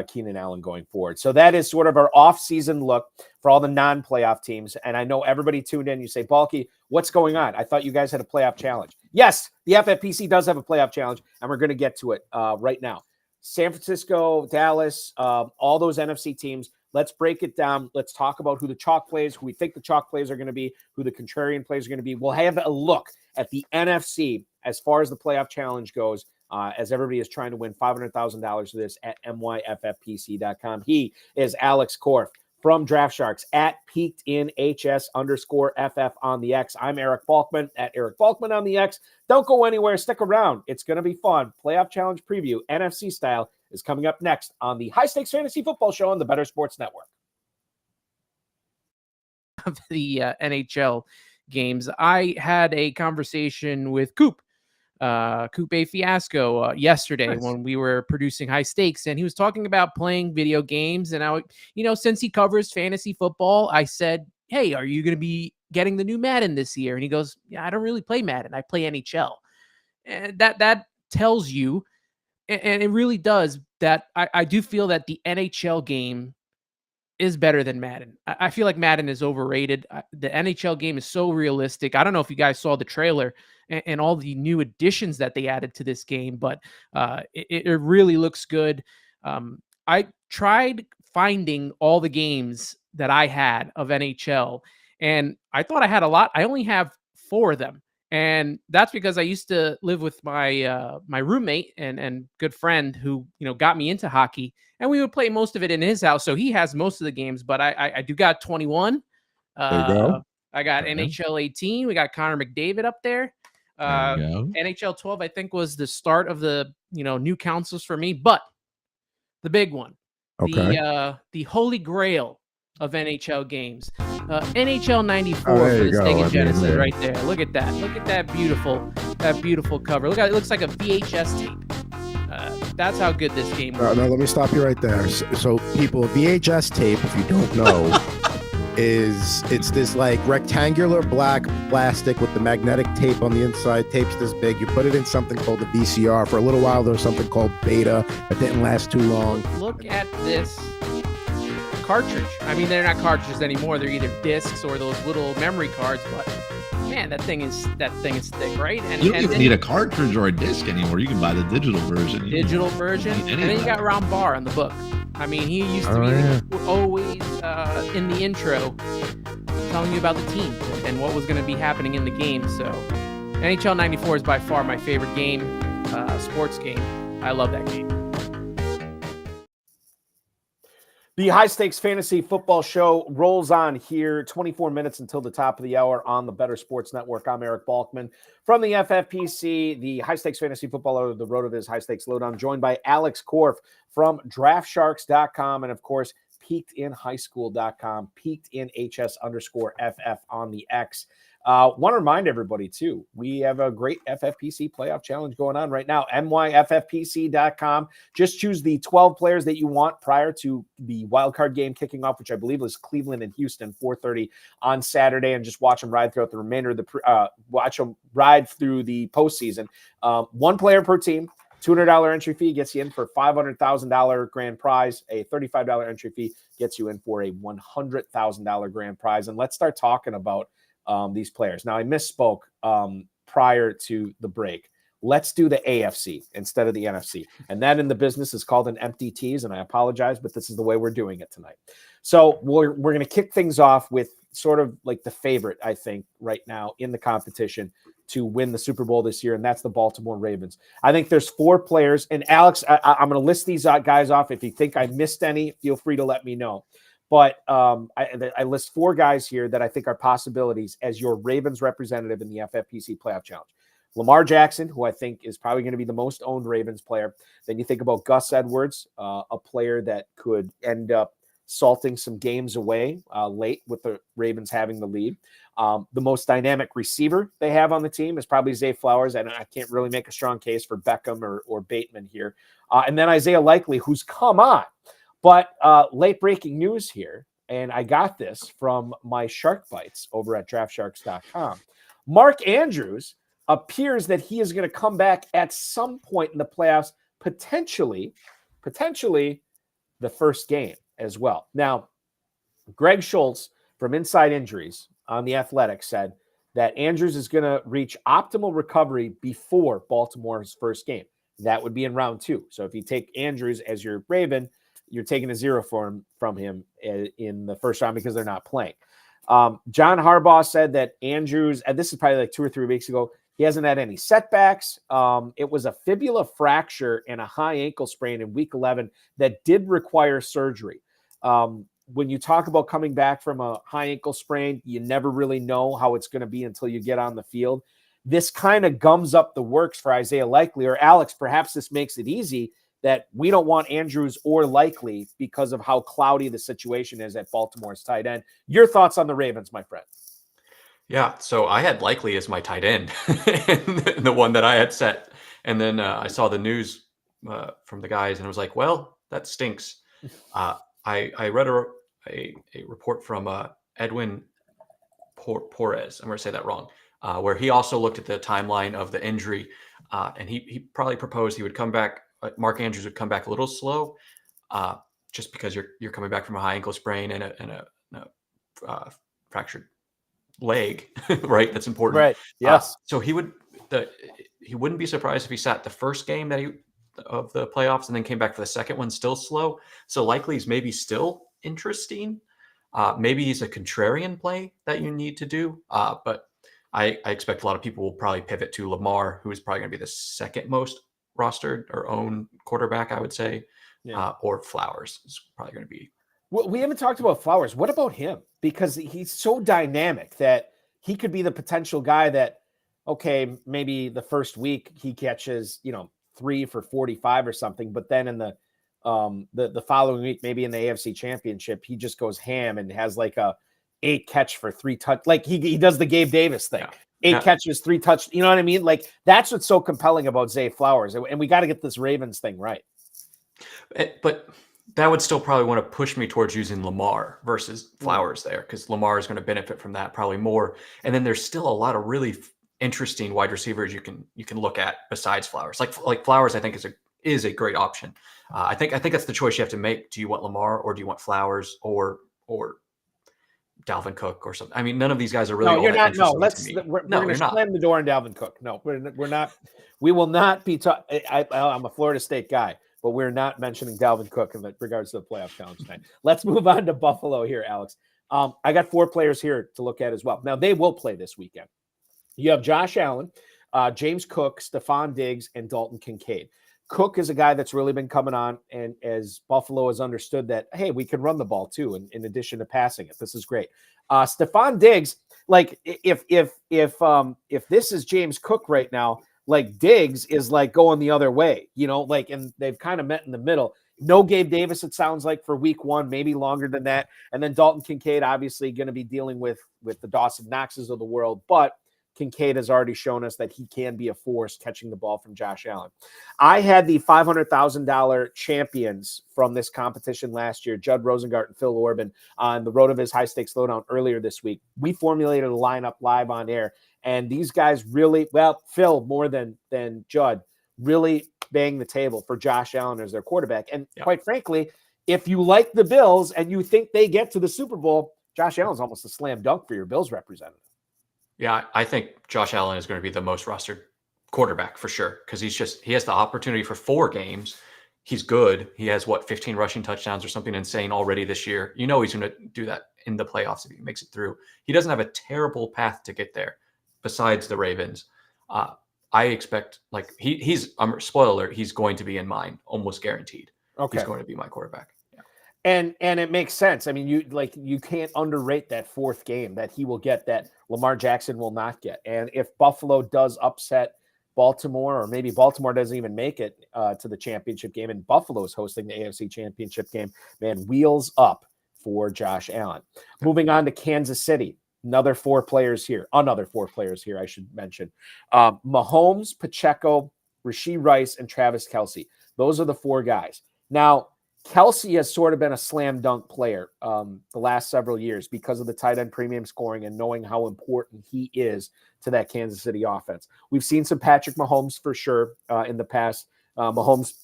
Keenan Allen going forward. So that is sort of our off-season look for all the non-playoff teams. And I know everybody tuned in. You say, Balky, what's going on? I thought you guys had a playoff challenge. Yes, the FFPC does have a playoff challenge, and we're going to get to it right now. San Francisco, Dallas, all those NFC teams. Let's break it down. Let's talk about who the chalk plays, who we think the chalk plays are going to be, who the contrarian plays are going to be. We'll have a look at the NFC as far as the playoff challenge goes, as everybody is trying to win $500,000 for this at myffpc.com. He is Alex Korff from DraftSharks at peakedinhs_FF on the X. I'm Eric Balkman at Eric Balkman on the X. Don't go anywhere. Stick around. It's going to be fun. Playoff challenge preview, NFC style, is coming up next on the High Stakes Fantasy Football Show on the Better Sports Network. Of the NHL games, I had a conversation with Coop A Fiasco yesterday when we were producing High Stakes, and he was talking about playing video games. And I, since he covers fantasy football, I said, hey, are you going to be getting the new Madden this year? And he goes, yeah, I don't really play Madden. I play NHL. And that tells you, and it really does, that I do feel that the NHL game is better than Madden. I feel like Madden is overrated. The NHL game is so realistic. I don't know if you guys saw the trailer and all the new additions that they added to this game, but it really looks good. I tried finding all the games that I had of NHL, and I thought I had a lot. I only have 4 of them. And that's because I used to live with my my roommate and good friend who, got me into hockey, and we would play most of it in his house. So he has most of the games, but I do got 21. There you go. I got NHL 18. We got Connor McDavid up there. NHL 12, I think, was the start of the, new consoles for me. But the big one, the holy grail of NHL games, NHL 94 for the Sega Genesis right there. Look at that. Look at that beautiful cover. Look at it. Looks like a VHS tape. That's how good this game was. No, let me stop you right there. So people, VHS tape, if you don't know, it's this like rectangular black plastic with the magnetic tape on the inside. Tape's this big. You put it in something called the VCR. For a little while, there was something called Beta. It didn't last too long. Look at this cartridge. I mean, they're not cartridges anymore. They're either discs or those little memory cards. But man, that thing is thick, right? And you don't even need a cartridge or a disc anymore. You can buy the digital version. And then you got Ron Barr on the book. I mean, he used to be always in the intro telling you about the team and what was going to be happening in the game. So NHL 94 is by far my favorite game, sports game. I love that game. The High Stakes Fantasy Football Show rolls on here, 24 minutes until the top of the hour on the Better Sports Network. I'm Eric Balkman from the FFPC, the High Stakes Fantasy Football, the Road of His High Stakes Lowdown, joined by Alex Korff from DraftSharks.com and, of course, peakedinhighschool.com, peakedinhs_FF on the X. Want to remind everybody, too, we have a great FFPC playoff challenge going on right now. myffpc.com. Just choose the 12 players that you want prior to the wildcard game kicking off, which I believe was Cleveland and Houston, 4:30 on Saturday, and just watch them ride throughout the remainder of the watch them ride through the postseason. One player per team. $200 entry fee gets you in for $500,000 grand prize. A $35 entry fee gets you in for a $100,000 grand prize. And let's start talking about these players. Now, I misspoke prior to the break. Let's do the AFC instead of the NFC. And that in the business is called an empty tease, and I apologize, but this is the way we're doing it tonight. So we're going to kick things off with sort of like the favorite, I think, right now in the competition to win the Super Bowl this year, and that's the Baltimore Ravens. I think there's 4 players, and Alex, I'm going to list these guys off. If you think I missed any, feel free to let me know. But I list 4 guys here that I think are possibilities as your Ravens representative in the FFPC Playoff Challenge. Lamar Jackson, who I think is probably going to be the most owned Ravens player. Then you think about Gus Edwards, a player that could end up salting some games away late with the Ravens having the lead. The most dynamic receiver they have on the team is probably Zay Flowers, and I can't really make a strong case for Beckham or Bateman here. And then Isaiah Likely, who's come on. But late breaking news here, and I got this from my Shark Bites over at DraftSharks.com. Mark Andrews appears that he is going to come back at some point in the playoffs, potentially the first game as well. Now, Greg Schultz from Inside Injuries on The Athletic said that Andrews is going to reach optimal recovery before Baltimore's first game. That would be in round 2. So if you take Andrews as your Raven, you're taking a 0 from him in the first round because they're not playing. John Harbaugh said that Andrews, and this is probably like 2 or 3 weeks ago, he hasn't had any setbacks. It was a fibula fracture and a high ankle sprain in week 11 that did require surgery. When you talk about coming back from a high ankle sprain, you never really know how it's going to be until you get on the field. This kind of gums up the works for Isaiah Likely, or Alex, perhaps this makes it easy that we don't want Andrews or Likely because of how cloudy the situation is at Baltimore's tight end. Your thoughts on the Ravens, my friend? Yeah, so I had Likely as my tight end, the one that I had set. And then I saw the news from the guys, and I was like, well, that stinks. I read a report from Edwin Porres, I'm going to say that wrong, where he also looked at the timeline of the injury, and he probably proposed he would come back. Mark Andrews would come back a little slow, just because you're coming back from a high ankle sprain and a fractured leg, right? That's important, right? Yes. So he wouldn't be surprised if he sat the first game of the playoffs and then came back for the second one still slow. So Likely he's maybe still interesting. Maybe he's a contrarian play that you need to do. But I expect a lot of people will probably pivot to Lamar, who is probably going to be the second most rostered or owned quarterback, I would say, or Flowers is probably going to be. Well, we haven't talked about Flowers. What about him? Because he's so dynamic that he could be the potential guy that, okay, maybe the first week he catches, 3 for 45 or something, but then in the following week, maybe in the AFC Championship, he just goes ham and has like a 8 catch for 3 touch. Like he does the Gabe Davis thing. Yeah. 8 catches, 3 touch. You know what I mean? Like that's what's so compelling about Zay Flowers, and we got to get this Ravens thing right. But that would still probably want to push me towards using Lamar versus Flowers there, because Lamar is going to benefit from that probably more. And then there's still a lot of really interesting wide receivers you can look at besides Flowers. Like Flowers, I think is a great option. I think that's the choice you have to make. Do you want Lamar or do you want Flowers or Dalvin Cook or something? I mean, none of these guys are really. No, you're not. No, we're going to slam the door on Dalvin Cook. No, we're not. We will not be. I'm a Florida State guy, but we're not mentioning Dalvin Cook in regards to the playoff challenge tonight. Let's move on to Buffalo here, Alex. I got 4 players here to look at as well. Now, they will play this weekend. You have Josh Allen, James Cook, Stephon Diggs, and Dalton Kincaid. Cook is a guy that's really been coming on, and as Buffalo has understood that, hey, we can run the ball too, in addition to passing it. This is great. Stephon Diggs, like if this is James Cook right now, like Diggs is like going the other way, and they've kind of met in the middle. No Gabe Davis, it sounds like, for week 1, maybe longer than that. And then Dalton Kincaid, obviously going to be dealing with the Dawson Knoxes of the world. But Kincaid has already shown us that he can be a force catching the ball from Josh Allen. I had the $500,000 champions from this competition last year, Judd Rosengart and Phil Orban, on the road of his high stakes lowdown earlier this week. We formulated a lineup live on air, and these guys really, well, Phil more than Judd, really bang the table for Josh Allen as their quarterback. And quite frankly, if you like the Bills and you think they get to the Super Bowl, Josh Allen's almost a slam dunk for your Bills representative. Yeah, I think Josh Allen is going to be the most rostered quarterback for sure, because he has the opportunity for 4 games. He's good. He has 15 rushing touchdowns or something insane already this year. You know he's going to do that in the playoffs if he makes it through. He doesn't have a terrible path to get there besides the Ravens. I expect, like, he's spoiler alert, he's going to be in mine, almost guaranteed. Okay. He's going to be my quarterback. And it makes sense. I mean, you can't underrate that 4th game that he will get that Lamar Jackson will not get. And if Buffalo does upset Baltimore, or maybe Baltimore doesn't even make it to the championship game, and Buffalo is hosting the AFC championship game, man, wheels up for Josh Allen. Moving on to Kansas City. Another 4 players here, I should mention. Mahomes, Pacheco, Rashee Rice, and Travis Kelce. Those are the 4 guys. Now, Kelce has sort of been a slam dunk player the last several years because of the tight end premium scoring and knowing how important he is to that Kansas City offense. We've seen some Patrick Mahomes for sure in the past. Mahomes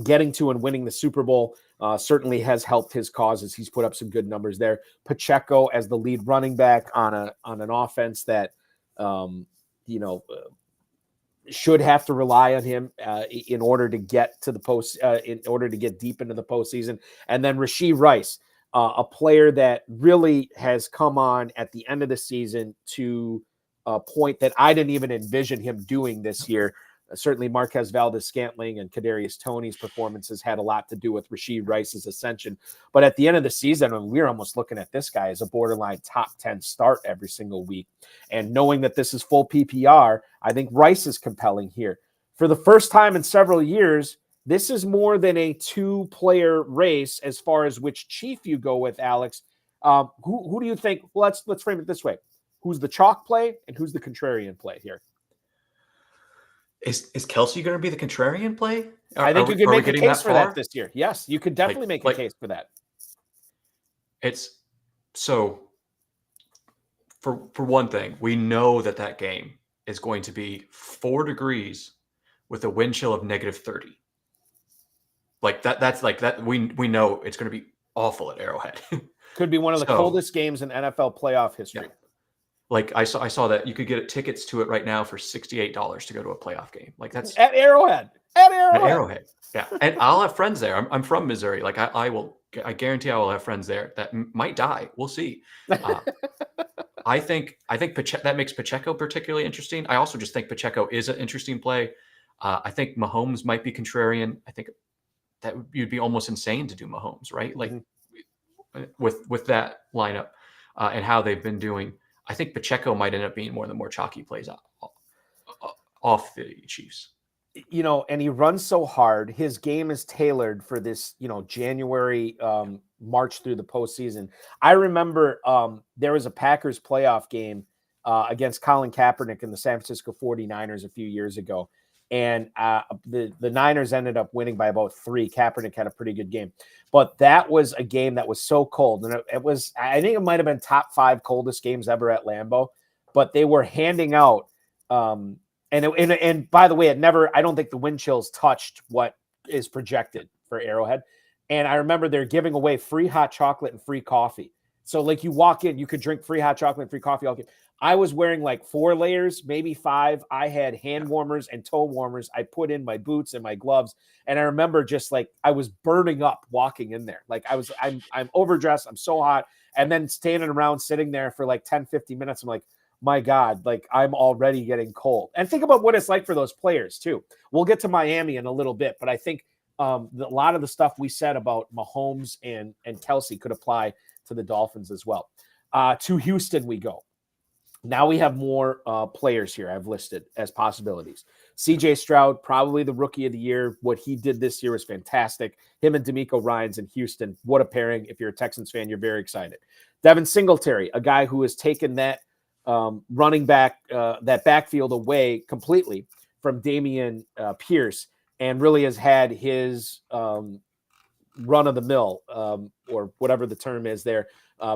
getting to and winning the Super Bowl certainly has helped his causes. He's put up some good numbers there. Pacheco as the lead running back on an offense that should have to rely on him in order to get to the post, in order to get deep into the postseason. And then Rashee Rice, a player that really has come on at the end of the season to a point that I didn't even envision him doing this year. Certainly Marquez Valdez-Scantling and Kadarius Toney's performances had a lot to do with Rashee Rice's ascension. But at the end of the season, when we're almost looking at this guy as a borderline top 10 start every single week, and knowing that this is full PPR, I think Rice is compelling here. For the first time in several years, this is more than a 2-player race as far as which chief you go with, Alex. Who do you think? Well, let's frame it this way. Who's the chalk play and who's the contrarian play here? Is Kelce going to be the contrarian play? I think you could make a case for that this year. Yes, you could definitely make a case for that. It's so for one thing, we know that game is going to be 4 degrees with a wind chill of -30. Like that's like that. We know it's going to be awful at Arrowhead. Could be one of the coldest games in NFL playoff history. Yeah. Like I saw that you could get tickets to it right now for $68 to go to a playoff game. Like that's at Arrowhead. At Arrowhead. Yeah. And I'll have friends there. I'm from Missouri. Like I guarantee I will have friends there that might die. We'll see. I think that makes Pacheco particularly interesting. I also just think Pacheco is an interesting play. I think Mahomes might be contrarian. I think that you'd be almost insane to do Mahomes, right? Like with that lineup and how they've been doing. I think Pacheco might end up being one of the more chalky plays off the Chiefs. And he runs so hard. His game is tailored for this, January march through the postseason. I remember there was a Packers playoff game against Colin Kaepernick and the San Francisco 49ers a few years ago. And the Niners ended up winning by about 3. Kaepernick had a pretty good game. But that was a game that was so cold. And it was, I think it might have been top 5 coldest games ever at Lambeau. But they were handing out, and by the way, I don't think the wind chills touched what is projected for Arrowhead. And I remember they're giving away free hot chocolate and free coffee. So like you walk in, you could drink free hot chocolate and free coffee all game. I was wearing like 4 layers, maybe 5. I had hand warmers and toe warmers. I put in my boots and my gloves. And I remember just like I was burning up walking in there. Like I'm overdressed. I'm so hot. And then standing around sitting there for like 10, 15 minutes. I'm like, my God, like I'm already getting cold. And think about what it's like for those players too. We'll get to Miami in a little bit, but I think a lot of the stuff we said about Mahomes and Kelce could apply to the Dolphins as well. To Houston we go. Now we have more players here I've listed as possibilities. CJ Stroud, probably the rookie of the year. What he did this year was fantastic. Him and D'Amico Ryans in Houston. What a pairing. If you're a Texans fan, you're very excited. Devin Singletary, a guy who has taken that running back, that backfield away completely from Damian Pierce and really has had his run of the mill or whatever the term is there.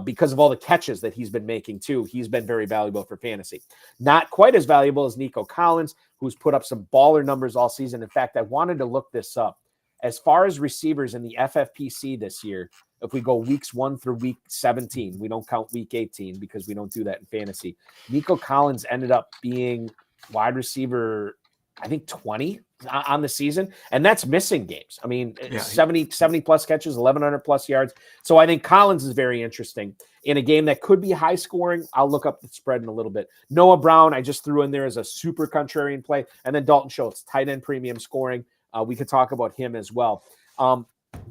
Because of all the catches that he's been making, too. He's been very valuable for fantasy. Not quite as valuable as Nico Collins, who's put up some baller numbers all season. In fact, I wanted to look this up. As far as receivers in the FFPC this year, if we go weeks 1 through week 17, we don't count week 18 because we don't do that in fantasy. Nico Collins ended up being wide receiver, I think 20 on the season, and that's missing games. I mean, 70 plus catches, 1,100 plus yards. So I think Collins is very interesting in a game that could be high scoring. I'll look up the spread in a little bit. Noah Brown, I just threw in there as a super contrarian play. And then Dalton Schultz, tight end premium scoring. We could talk about him as well.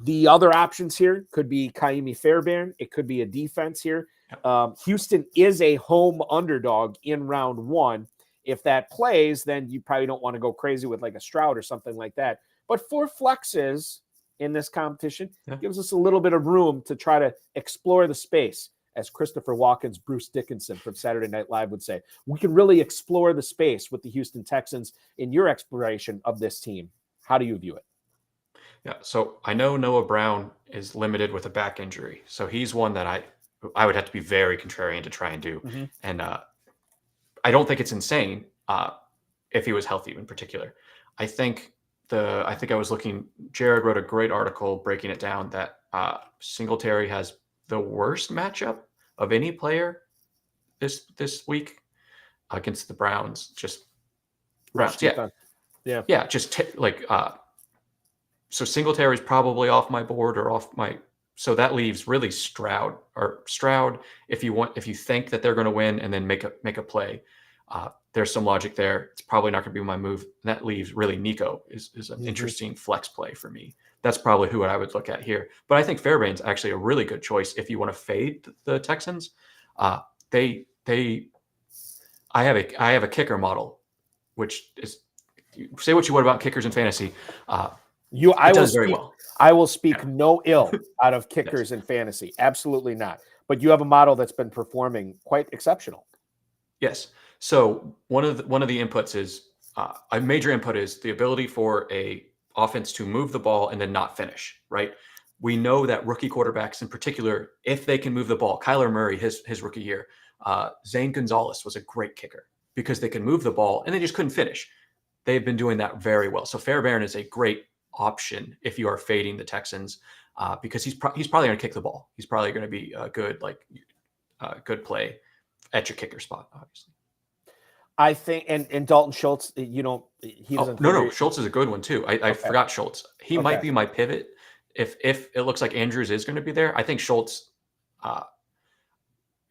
The other options here could be Kaimi Fairbairn. It could be a defense here. Houston is a home underdog in round 1. If that plays, then you probably don't want to go crazy with like a Stroud or something like that. But 4 flexes in this competition gives us a little bit of room to try to explore the space, as Christopher Walken's Bruce Dickinson from Saturday Night Live would say. We can really explore the space with the Houston Texans in your exploration of this team. How do you view it? Yeah, so I know Noah Brown is limited with a back injury. So he's one that I would have to be very contrarian to try and do. Mm-hmm. And I don't think it's insane if he was healthy in particular. I think I was looking, Jared wrote a great article breaking it down that Singletary has the worst matchup of any player this week against the Browns. Just Browns. Yeah. Just so Singletary is probably off my board or off my. So that leaves really Stroud. If you think that they're going to win and then make a play, there's some logic there. It's probably not going to be my move. And that leaves really Nico is an interesting flex play for me. That's probably who I would look at here. But I think Fairbairn's actually a really good choice if you want to fade the Texans. I have a kicker model, which is, say what you want about kickers in fantasy. I will speak no ill out of kickers in fantasy. Absolutely not. But you have a model that's been performing quite exceptional. Yes. So one of the inputs is a major input is the ability for a offense to move the ball and then not finish. Right. We know that rookie quarterbacks in particular, if they can move the ball, Kyler Murray, his rookie year, Zane Gonzalez was a great kicker because they can move the ball and they just couldn't finish. They've been doing that very well. So Fairbairn is a great option if you are fading the Texans because he's probably going to kick the ball. He's probably going to be a good play at your kicker spot, obviously. I think, and Dalton Schultz, he doesn't. No, Schultz is a good one too. I forgot Schultz. He might be my pivot if it looks like Andrews is going to be there. I think Schultz.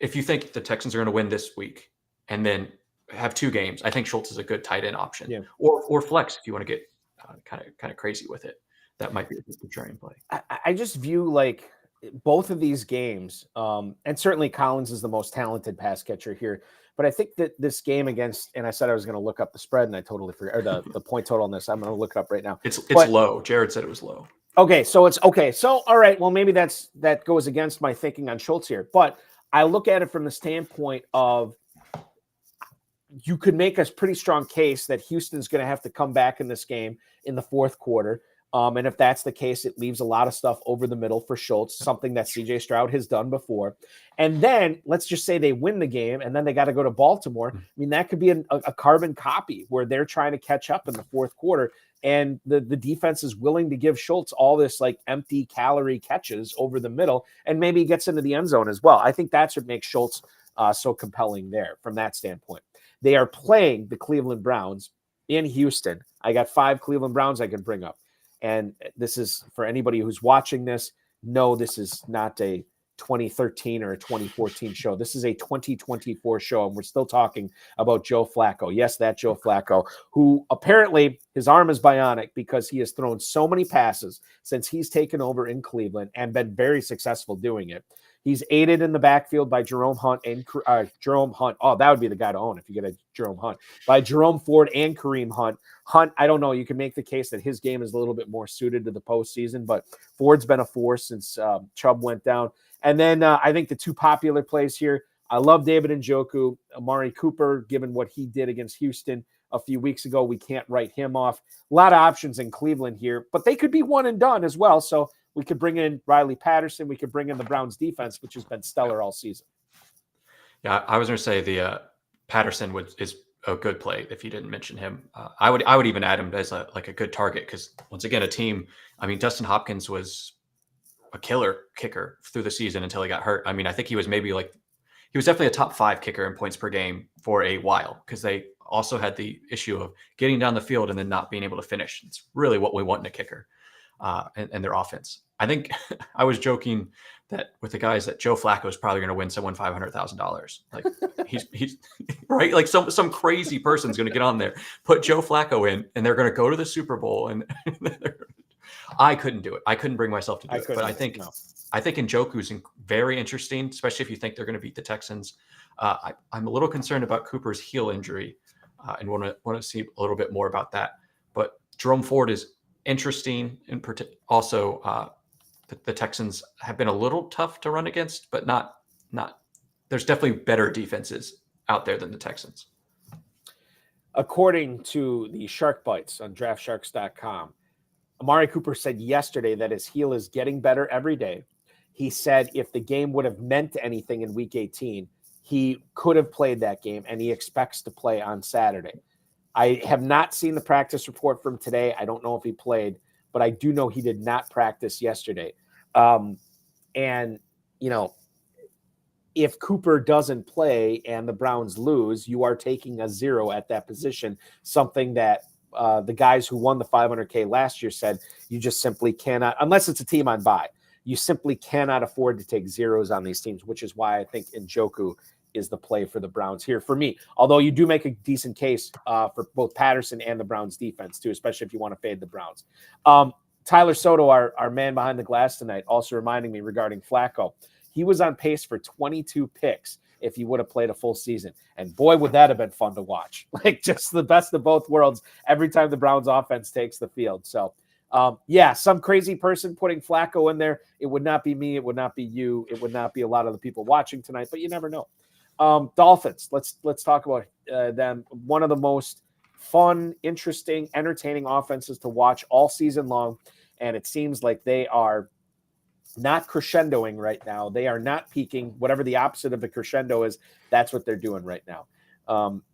If you think the Texans are going to win this week and then have 2 games, I think Schultz is a good tight end option. Yeah. Or flex if you want to get kind of crazy with it. That might be a good contrarian play. I just view like both of these games, and certainly Collins is the most talented pass catcher here. But I think that this game against, and I said I was going to look up the spread, and I totally forgot, or the point total on this. I'm going to look it up right now. It's low. Jared said it was low. Okay, so it's okay. So all right, well maybe that goes against my thinking on Schultz here, but I look at it from the standpoint of you could make a pretty strong case that Houston's going to have to come back in this game in the fourth quarter. And if that's the case, it leaves a lot of stuff over the middle for Schultz, something that CJ Stroud has done before. And then let's just say they win the game and then they got to go to Baltimore. I mean, that could be a carbon copy where they're trying to catch up in the fourth quarter. And the defense is willing to give Schultz all this like empty calorie catches over the middle. And maybe he gets into the end zone as well. I think that's what makes Schultz so compelling there from that standpoint. They are playing the Cleveland Browns in Houston. I got 5 Cleveland Browns I can bring up. And this is for anybody who's watching this. No, this is not a 2013 or a 2014 show. This is a 2024 show. And we're still talking about Joe Flacco. Yes, that Joe Flacco, who apparently his arm is bionic because he has thrown so many passes since he's taken over in Cleveland and been very successful doing it. He's aided in the backfield by Jerome Hunt and Jerome Hunt. Oh, that would be the guy to own if you get a Jerome Hunt. By Jerome Ford and Kareem Hunt. Hunt, I don't know. You can make the case that his game is a little bit more suited to the postseason, but Ford's been a force since Chubb went down. And then I think the two popular plays here, I love David Njoku. Amari Cooper, given what he did against Houston a few weeks ago, we can't write him off. A lot of options in Cleveland here, but they could be one and done as well. So we could bring in Riley Patterson. We could bring in the Browns defense, which has been stellar all season. Yeah, I was going to say the Patterson is a good play if you didn't mention him. I would even add him as a good target because once again, a team. I mean, Dustin Hopkins was a killer kicker through the season until he got hurt. I mean, I think he was definitely a top 5 kicker in points per game for a while because they also had the issue of getting down the field and then not being able to finish. It's really what we want in a kicker and their offense. I think I was joking that with the guys that Joe Flacco is probably going to win someone $500,000. Like he's right. Like some crazy person's going to get on there, put Joe Flacco in, and they're going to go to the Super Bowl. And I couldn't do it. I couldn't bring myself to do it. But I think Njoku's very interesting, especially if you think they're going to beat the Texans. I'm a little concerned about Cooper's heel injury and want to see a little bit more about that. But Jerome Ford is interesting. Also, the Texans have been a little tough to run against, but not. There's definitely better defenses out there than the Texans. According to the Shark Bites on DraftSharks.com, Amari Cooper said yesterday that his heel is getting better every day. He said if the game would have meant anything in Week 18, he could have played that game, and he expects to play on Saturday. I have not seen the practice report from today. I don't know if he played, but I do know he did not practice yesterday. And, if Cooper doesn't play and the Browns lose, you are taking a 0 at that position, something that the guys who won the $500K last year said you just simply cannot, unless it's a team on bye, you simply cannot afford to take zeros on these teams, which is why I think Njoku is the play for the Browns here for me. Although you do make a decent case for both Patterson and the Browns defense too, especially if you want to fade the Browns. Tyler Soto, our man behind the glass tonight, also reminding me regarding Flacco. He was on pace for 22 picks if he would have played a full season. And boy, would that have been fun to watch. Like just the best of both worlds every time the Browns offense takes the field. So some crazy person putting Flacco in there. It would not be me. It would not be you. It would not be a lot of the people watching tonight, but you never know. Dolphins. Let's talk about them. One of the most fun, interesting, entertaining offenses to watch all season long. And it seems like they are not crescendoing right now. They are not peaking. Whatever the opposite of the crescendo is, that's what they're doing right now.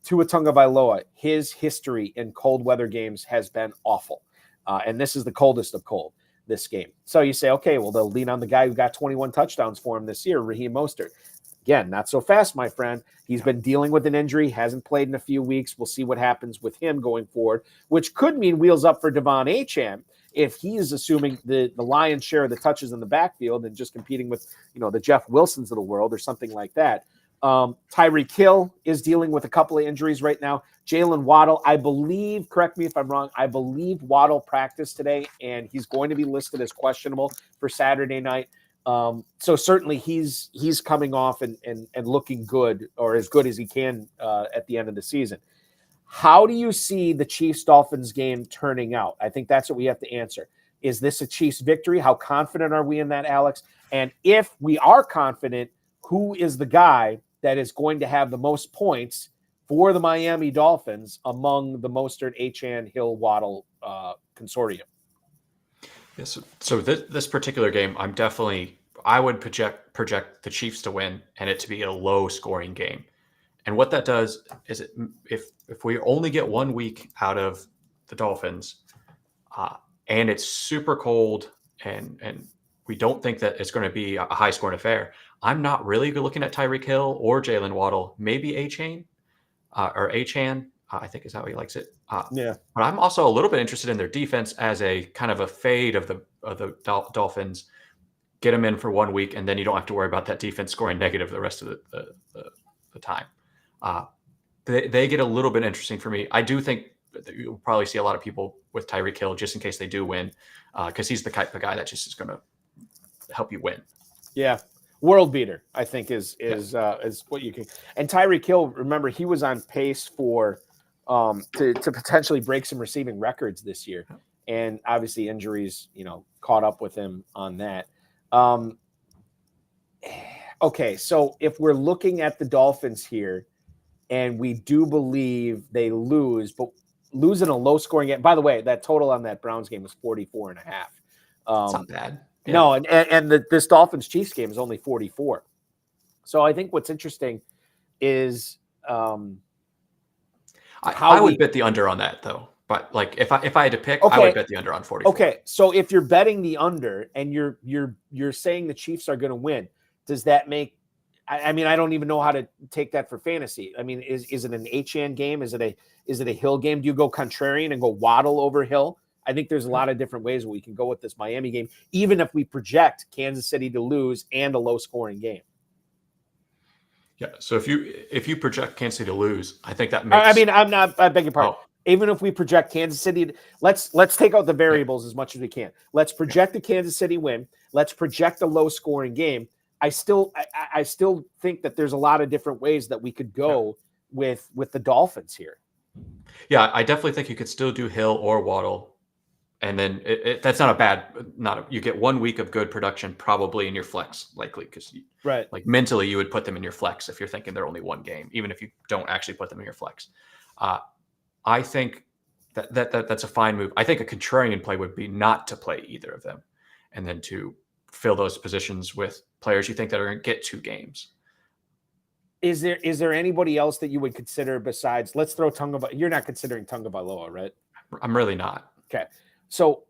Tua Tagovailoa, his history in cold weather games has been awful. And this is the coldest of cold, this game. So you say, okay, well, they'll lean on the guy who got 21 touchdowns for him this year, Raheem Mostert. Again, not so fast, my friend. He's been dealing with an injury, hasn't played in a few weeks. We'll see what happens with him going forward, which could mean wheels up for Devon Achane if he is assuming the lion's share of the touches in the backfield and just competing with, the Jeff Wilsons of the world or something like that. Tyreek Hill is dealing with a couple of injuries right now. Jalen Waddle, I believe, correct me if I'm wrong, I believe Waddle practiced today, and he's going to be listed as questionable for Saturday night. So certainly he's coming off and looking good, or as good as he can at the end of the season. How do you see the Chiefs-Dolphins game turning out? I think that's what we have to answer. Is this a Chiefs victory? How confident are we in that, Alex? And if we are confident, who is the guy that is going to have the most points for the Miami Dolphins among the Mostert, Achane, Hill, Waddle consortium? Yes. So this particular game, I would project the Chiefs to win and it to be a low-scoring game. And what that does is if we only get 1 week out of the Dolphins and it's super cold and we don't think that it's going to be a high-scoring affair, I'm not really looking at Tyreek Hill or Jalen Waddle, maybe Achane or Achane, I think is how he likes it. Yeah. But I'm also a little bit interested in their defense as a kind of a fade of the Dolphins. Get them in for 1 week, and then you don't have to worry about that defense scoring negative the rest of the time. They get a little bit interesting for me. I do think that you'll probably see a lot of people with Tyreek Hill just in case they do win, because he's the type of guy that just is going to help you win. Yeah. World beater, I think, is what you can. And Tyreek Hill, remember, he was on pace for to potentially break some receiving records this year, and obviously injuries, caught up with him on that. Okay, so if we're looking at the Dolphins here, and we do believe they lose, but lose in a low-scoring game. By the way, that total on that Browns game was 44.5. It's not bad. Yeah. No, and this Dolphins-Chiefs game is only 44. So I think what's interesting is I would bet the under on that, though. But like if I had to pick, I would bet the under on 44. Okay, so if you're betting the under and you're saying the Chiefs are going to win, does that make? I mean, I don't even know how to take that for fantasy. I mean, is it an HN game? Is it a Hill game? Do you go contrarian and go Waddle over Hill? I think there's a lot of different ways we can go with this Miami game, even if we project Kansas City to lose and a low-scoring game. Yeah. So if you project Kansas City to lose, I think that makes. I mean, I beg your pardon. Oh. Even if we project Kansas City, let's take out the variables as much as we can. Let's project the Kansas City win. Let's project a low-scoring game. I still think that there's a lot of different ways that we could go with the Dolphins here. Yeah, I definitely think you could still do Hill or Waddle. And then that's not a bad, you get 1 week of good production probably in your flex, likely, because like mentally you would put them in your flex if you're thinking they're only one game, even if you don't actually put them in your flex. I think that's a fine move. I think a contrarian play would be not to play either of them, and then to fill those positions with players you think that are going to get 2 games. Is there anybody else that you would consider besides? Let's throw You're not considering Tagovailoa, right? I'm really not. Okay. So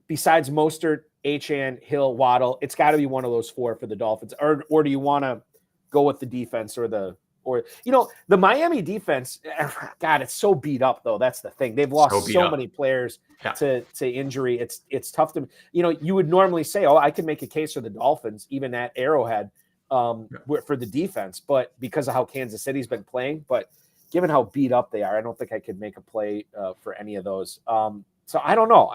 besides Mostert, HN, Hill, Waddle, it's got to be one of those 4 for the Dolphins. Or do you want to go with the defense or the Miami defense? God, it's so beat up though. That's the thing. They've lost so many players to injury. It's tough to, you would normally say, oh, I can make a case for the Dolphins, even at Arrowhead, for the defense, but because of how Kansas City's been playing, but given how beat up they are, I don't think I could make a play for any of those. So I don't know.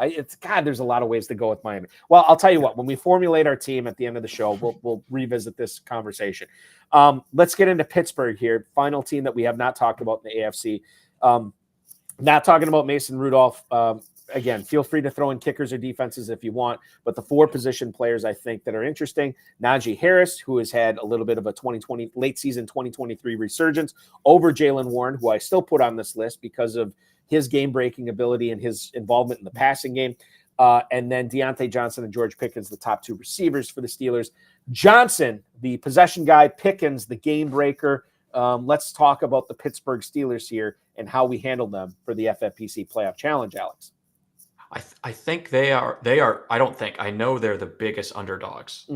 There's a lot of ways to go with Miami. Well, I'll tell you what, when we formulate our team at the end of the show, we'll revisit this conversation. Let's get into Pittsburgh here. Final team that we have not talked about in the AFC. Not talking about Mason Rudolph. Again, feel free to throw in kickers or defenses if you want, but the 4 position players I think that are interesting: Najee Harris, who has had a little bit of a late season 2023 resurgence over Jaylen Warren, who I still put on this list because of his game-breaking ability and his involvement in the passing game. And then Deontay Johnson and George Pickens, the top 2 receivers for the Steelers. Johnson, the possession guy, Pickens, the game breaker. Let's talk about the Pittsburgh Steelers here and how we handle them for the FFPC Playoff Challenge, Alex. I think I know they're the biggest underdogs,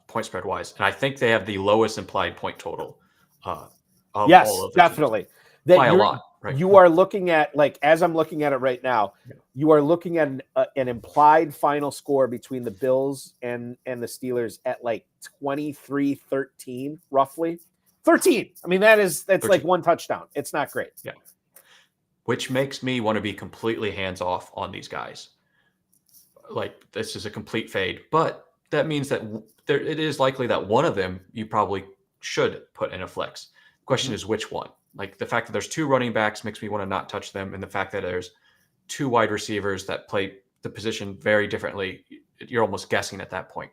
point spread wise. And I think they have the lowest implied point total. Of all of the definitely. Teams. By a lot. Right. You are looking at, like, as I'm looking at it right now, you are looking at an implied final score between the Bills and the Steelers at like 23-13, roughly. 13. I mean, that's 13. Like 1 touchdown. It's not great. Yeah. Which makes me want to be completely hands off on these guys. Like, this is a complete fade. But that means that it is likely that one of them you probably should put in a flex. The question is which one. Like, the fact that there's 2 running backs makes me want to not touch them. And the fact that there's 2 wide receivers that play the position very differently, you're almost guessing at that point.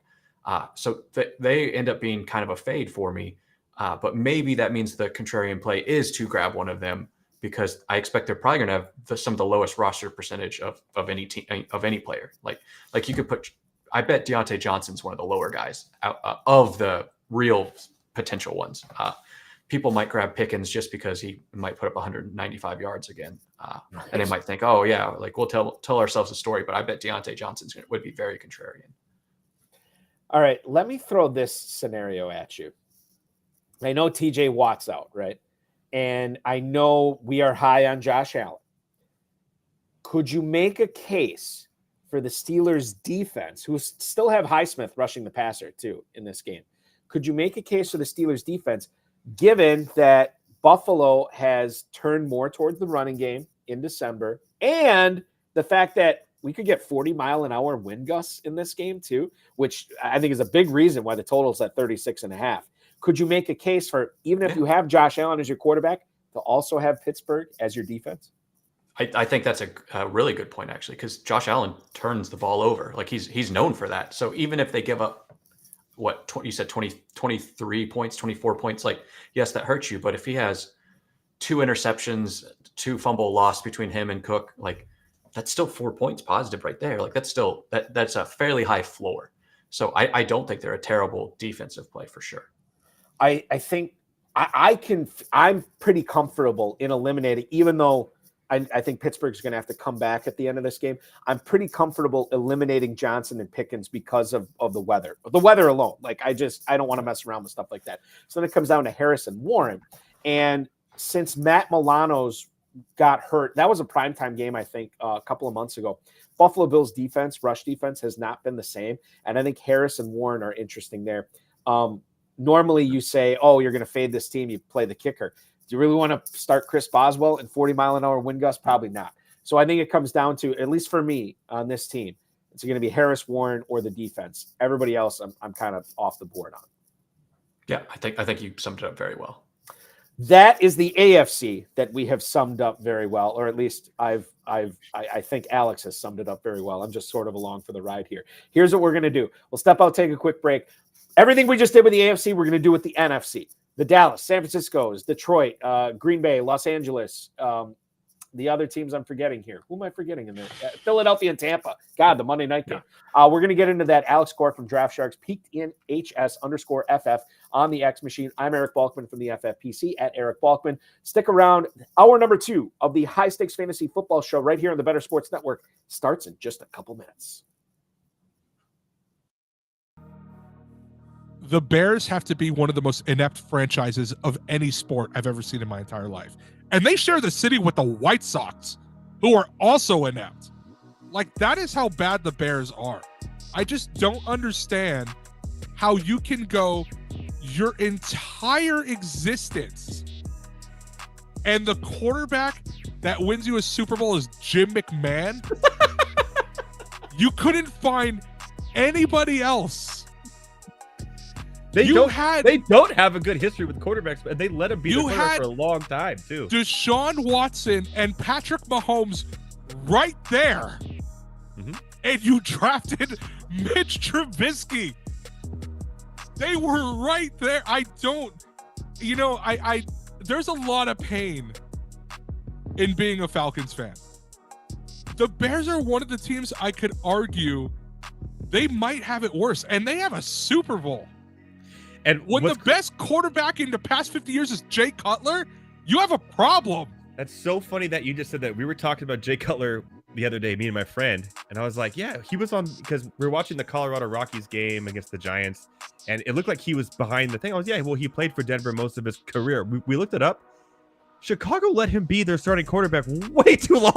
So they end up being kind of a fade for me. But maybe that means the contrarian play is to grab one of them, because I expect they're probably going to have some of the lowest roster percentage of any team, of any player. Like you could I bet Deontay Johnson's one of the lower guys of the real potential ones. People might grab Pickens just because he might put up 195 yards again. And they might think, oh yeah, like we'll tell ourselves a story, but I bet Deontay Johnson would be very contrarian. All right. Let me throw this scenario at you. I know TJ Watt's out, right? And I know we are high on Josh Allen. Could you make a case for the Steelers defense, who still have Highsmith rushing the passer too in this game? Could you make a case for the Steelers defense, given that Buffalo has turned more towards the running game in December, and the fact that we could get 40-mile-an-hour wind gusts in this game too, which I think is a big reason why the total is at 36.5. Could you make a case for, even if you have Josh Allen as your quarterback, to also have Pittsburgh as your defense? I think that's a really good point, actually, because Josh Allen turns the ball over. Like he's known for that. So even if they give up, you said 23 points, 24 points, like, yes, that hurts you. But if he has 2 interceptions, 2 fumble loss between him and Cook, like, that's still 4 points positive right there. Like, that's still that's a fairly high floor. So I don't think they're a terrible defensive play for sure. I think I'm pretty comfortable in eliminating, even though I think Pittsburgh's going to have to come back at the end of this game. I'm pretty comfortable eliminating Johnson and Pickens because of the weather. The weather alone. Like, I don't want to mess around with stuff like that. So then it comes down to Harrison Warren. And since Matt Milano's got hurt, that was a primetime game, I think, a couple of months ago. Buffalo Bills defense, rush defense, has not been the same. And I think Harris and Warren are interesting there. Normally you say, oh, you're going to fade this team, you play the kicker. Do you really want to start Chris Boswell in 40-mile-an-hour wind gusts? Probably not. So I think it comes down to, at least for me on this team, it's going to be Harris, Warren, or the defense. Everybody else, I'm kind of off the board on. Yeah, I think you summed it up very well. That is the AFC that we have summed up very well, or at least I think Alex has summed it up very well. I'm just sort of along for the ride here. Here's what we're going to do. We'll step out, take a quick break. Everything we just did with the AFC, we're going to do with the NFC. The Dallas, San Francisco's, Detroit, Green Bay, Los Angeles, the other teams I'm forgetting here. Who am I forgetting in there? Philadelphia and Tampa. God, the Monday night game. We're going to get into that. Alex Korff from DraftSharks, peaked in HS_FF on the X machine. I'm Eric Balkman from the FFPC at Eric Balkman. Stick around. Hour number 2 of the High Stakes Fantasy Football Show right here on the Better Sports Network starts in just a couple minutes. The Bears have to be one of the most inept franchises of any sport I've ever seen in my entire life. And they share the city with the White Sox, who are also inept. Like, that is how bad the Bears are. I just don't understand how you can go your entire existence and the quarterback that wins you a Super Bowl is Jim McMahon. You couldn't find anybody else. They don't have a good history with quarterbacks, and they let him be the quarterback for a long time, too. Deshaun Watson and Patrick Mahomes right there. Mm-hmm. And you drafted Mitch Trubisky. They were right there. I there's a lot of pain in being a Falcons fan. The Bears are one of the teams I could argue they might have it worse, and they have a Super Bowl. And when the best quarterback in the past 50 years is Jay Cutler, you have a problem. That's so funny that you just said that. We were talking about Jay Cutler the other day, me and my friend, and I was like, yeah, he was on, because we were watching the Colorado Rockies game against the Giants, and it looked like he was behind the thing. I was, yeah, well, he played for Denver most of his career. We looked it up. Chicago let him be their starting quarterback way too long.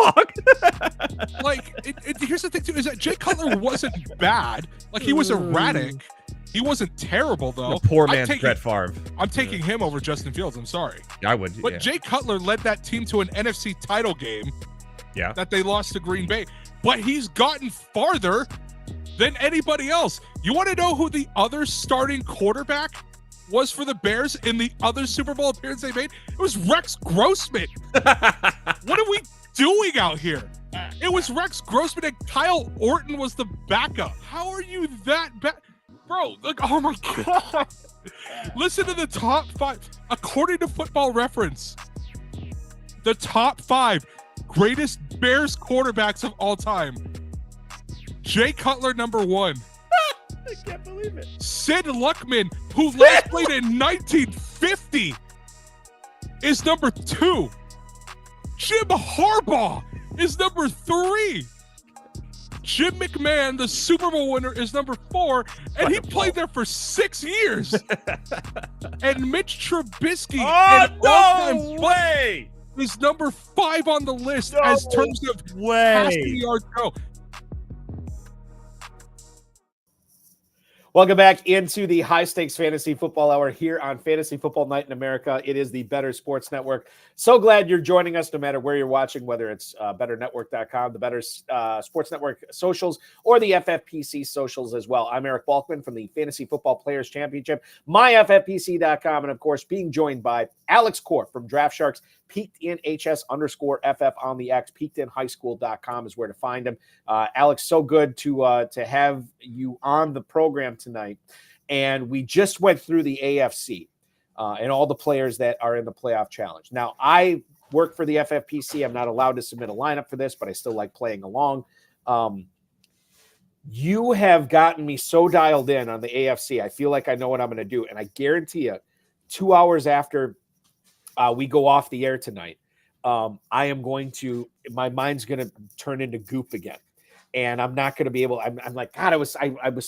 Here's the thing, too, is that Jay Cutler wasn't bad. Like, he was erratic. He wasn't terrible, though. The poor man's Brett Favre. I'm taking him over Justin Fields. I'm sorry. Yeah, I would. But Jay Cutler led that team to an NFC title game that they lost to Green Bay. But he's gotten farther than anybody else. You want to know who the other starting quarterback was for the Bears in the other Super Bowl appearance they made? It was Rex Grossman. What are we doing out here? It was Rex Grossman, and Kyle Orton was the backup. How are you that bad? Bro, like, oh my God. Listen to the top 5. According to Football Reference, the top 5 greatest Bears quarterbacks of all time. Jay Cutler, number 1. I can't believe it. Sid Luckman, who last played in 1950, is number 2. Jim Harbaugh is number 3. Jim McMahon, the Super Bowl winner, is number 4, and he played there for 6 years. And Mitch Trubisky, is number 5 on the list as terms of passing yards go. Welcome back into the High Stakes Fantasy Football Hour here on Fantasy Football Night in America. It is the Better Sports Network. So glad you're joining us no matter where you're watching, whether it's betternetwork.com, the Better Sports Network socials, or the FFPC socials as well. I'm Eric Balkman from the Fantasy Football Players Championship, myffpc.com, and of course being joined by Alex Korff from DraftSharks, peaked in HS_FF on the X, peakedinhighschool.com is where to find him. Alex, so good to have you on the program tonight. And we just went through the AFC and all the players that are in the playoff challenge. Now, I work for the FFPC. I'm not allowed to submit a lineup for this, but I still like playing along. You have gotten me so dialed in on the AFC. I feel like I know what I'm going to do. And I guarantee you, 2 hours after we go off the air tonight, my mind's going to turn into goop again. And I'm not going to be able, I'm like, God, I was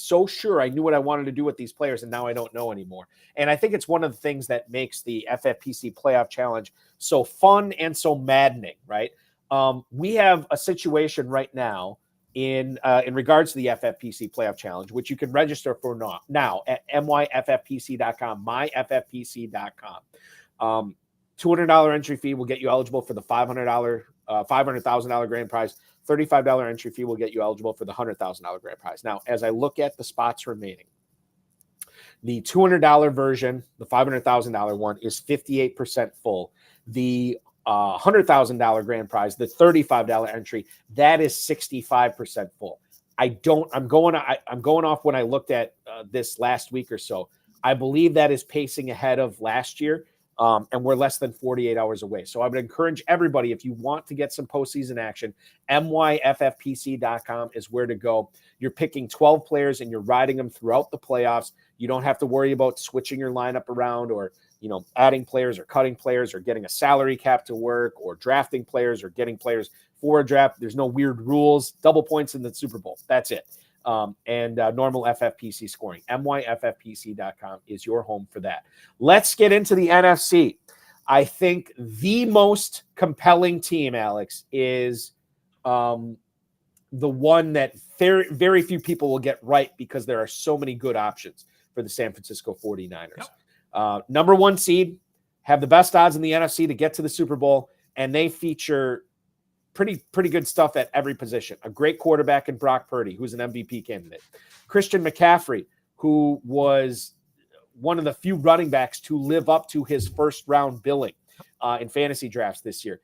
so sure I knew what I wanted to do with these players, and now I don't know anymore. And I think it's one of the things that makes the FFPC Playoff Challenge so fun and so maddening, right? We have a situation right now in regards to the FFPC Playoff Challenge, which you can register for now at myffpc.com, myffpc.com. $200 entry fee will get you eligible for the $500,000 grand prize. $35 entry fee will get you eligible for the $100,000 grand prize. Now, as I look at the spots remaining, the $200 version, the $500,000 one, is 58% full. The $100,000 grand prize, the $35 entry, that is 65% full. I'm going off when I looked at this last week or so. I believe that is pacing ahead of last year. And we're less than 48 hours away. So I would encourage everybody, if you want to get some postseason action, myffpc.com is where to go. You're picking 12 players and you're riding them throughout the playoffs. You don't have to worry about switching your lineup around or, adding players or cutting players or getting a salary cap to work or drafting players or getting players for a draft. There's no weird rules, double points in the Super Bowl. That's it. And normal FFPC scoring. myffpc.com is your home for that. Let's get into the NFC. I think the most compelling team, Alex, is the one that very, very few people will get right because there are so many good options for the San Francisco 49ers. Yep. Number one seed, have the best odds in the NFC to get to the Super Bowl, and they feature pretty good stuff at every position. A great quarterback in Brock Purdy, who's an MVP candidate. Christian McCaffrey, who was one of the few running backs to live up to his first round billing in fantasy drafts this year.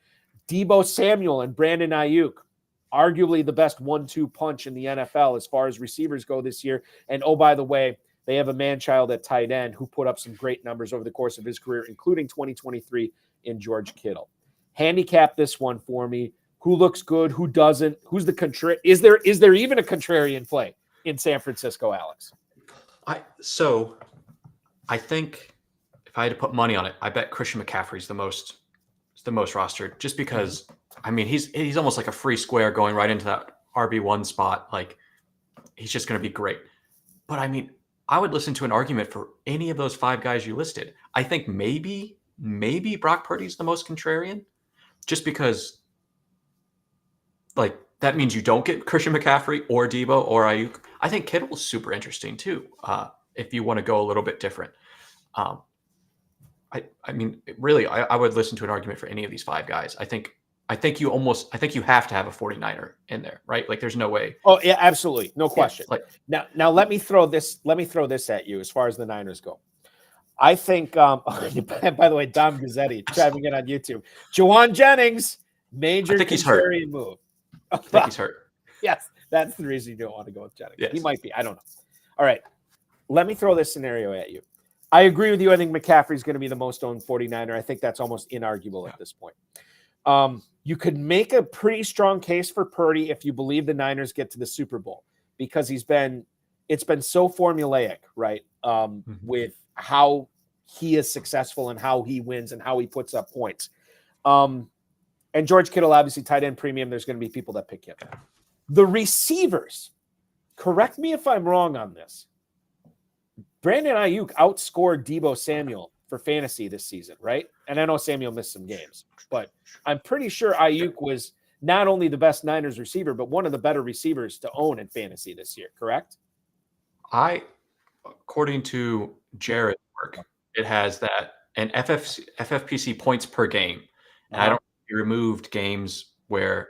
Deebo Samuel and Brandon Ayuk, arguably the best 1-2 punch in the NFL as far as receivers go this year. And oh, by the way, they have a man-child at tight end who put up some great numbers over the course of his career, including 2023 in George Kittle. Handicap this one for me. Who looks good? Who doesn't? Who's the contrarian? Is there even a contrarian play in San Francisco, Alex? I think if I had to put money on it, I bet Christian McCaffrey's the most rostered, just because he's almost like a free square going right into that RB1 spot. Like, he's just going to be great. But I would listen to an argument for any of those five guys you listed. I think maybe Brock Purdy's the most contrarian, just because, like, that means you don't get Christian McCaffrey or Deebo or Ayuk. I think Kittle's super interesting too, if you want to go a little bit different. I would listen to an argument for any of these five guys. I think you have to have a 49er in there, right? Like, there's no way. Oh yeah, absolutely. No question. Yeah, like, now let me throw this at you as far as the Niners go. I think, by the way, Dom Gazzetti chiming in on YouTube. Juwan Jennings, major contrarian move. I think he's hurt. Yes, that's the reason you don't want to go with Jennings. Yes. He might be. I don't know. All right. Let me throw this scenario at you. I agree with you. I think McCaffrey's going to be the most owned 49er. I think that's almost inarguable at this point. You could make a pretty strong case for Purdy if you believe the Niners get to the Super Bowl, because it's been so formulaic, right? With how he is successful and how he wins and how he puts up points. And George Kittle, obviously tight end premium, there's going to be people that pick him. The receivers, correct me if I'm wrong on this, Brandon Ayuk outscored Deebo Samuel for fantasy this season, right? And I know Samuel missed some games, but I'm pretty sure Ayuk was not only the best Niners receiver, but one of the better receivers to own in fantasy this year, correct? I according to Jared's work, it has that and FFPC points per game. And I don't think he removed games where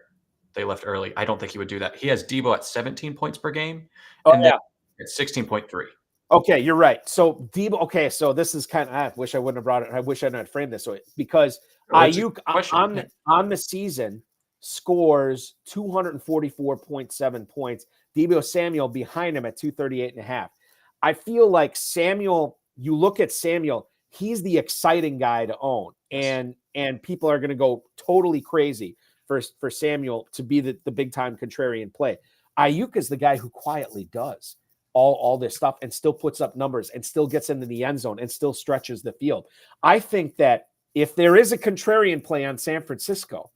they left early. I don't think he would do that. He has Debo at 17 points per game. And then at 16.3. Okay, you're right. So Debo. Okay, so this is kind of. I wish I wouldn't have brought it. I wish I hadn't framed this way because Ayuk on the season scores 244.7 points. Debo Samuel behind him at 238.5. I feel like Samuel. You look at Samuel. He's the exciting guy to own, and people are going to go totally crazy for Samuel to be the big time contrarian play. Ayuk is the guy who quietly does all this stuff and still puts up numbers and still gets into the end zone and still stretches the field. I think that if there is a contrarian play on San Francisco,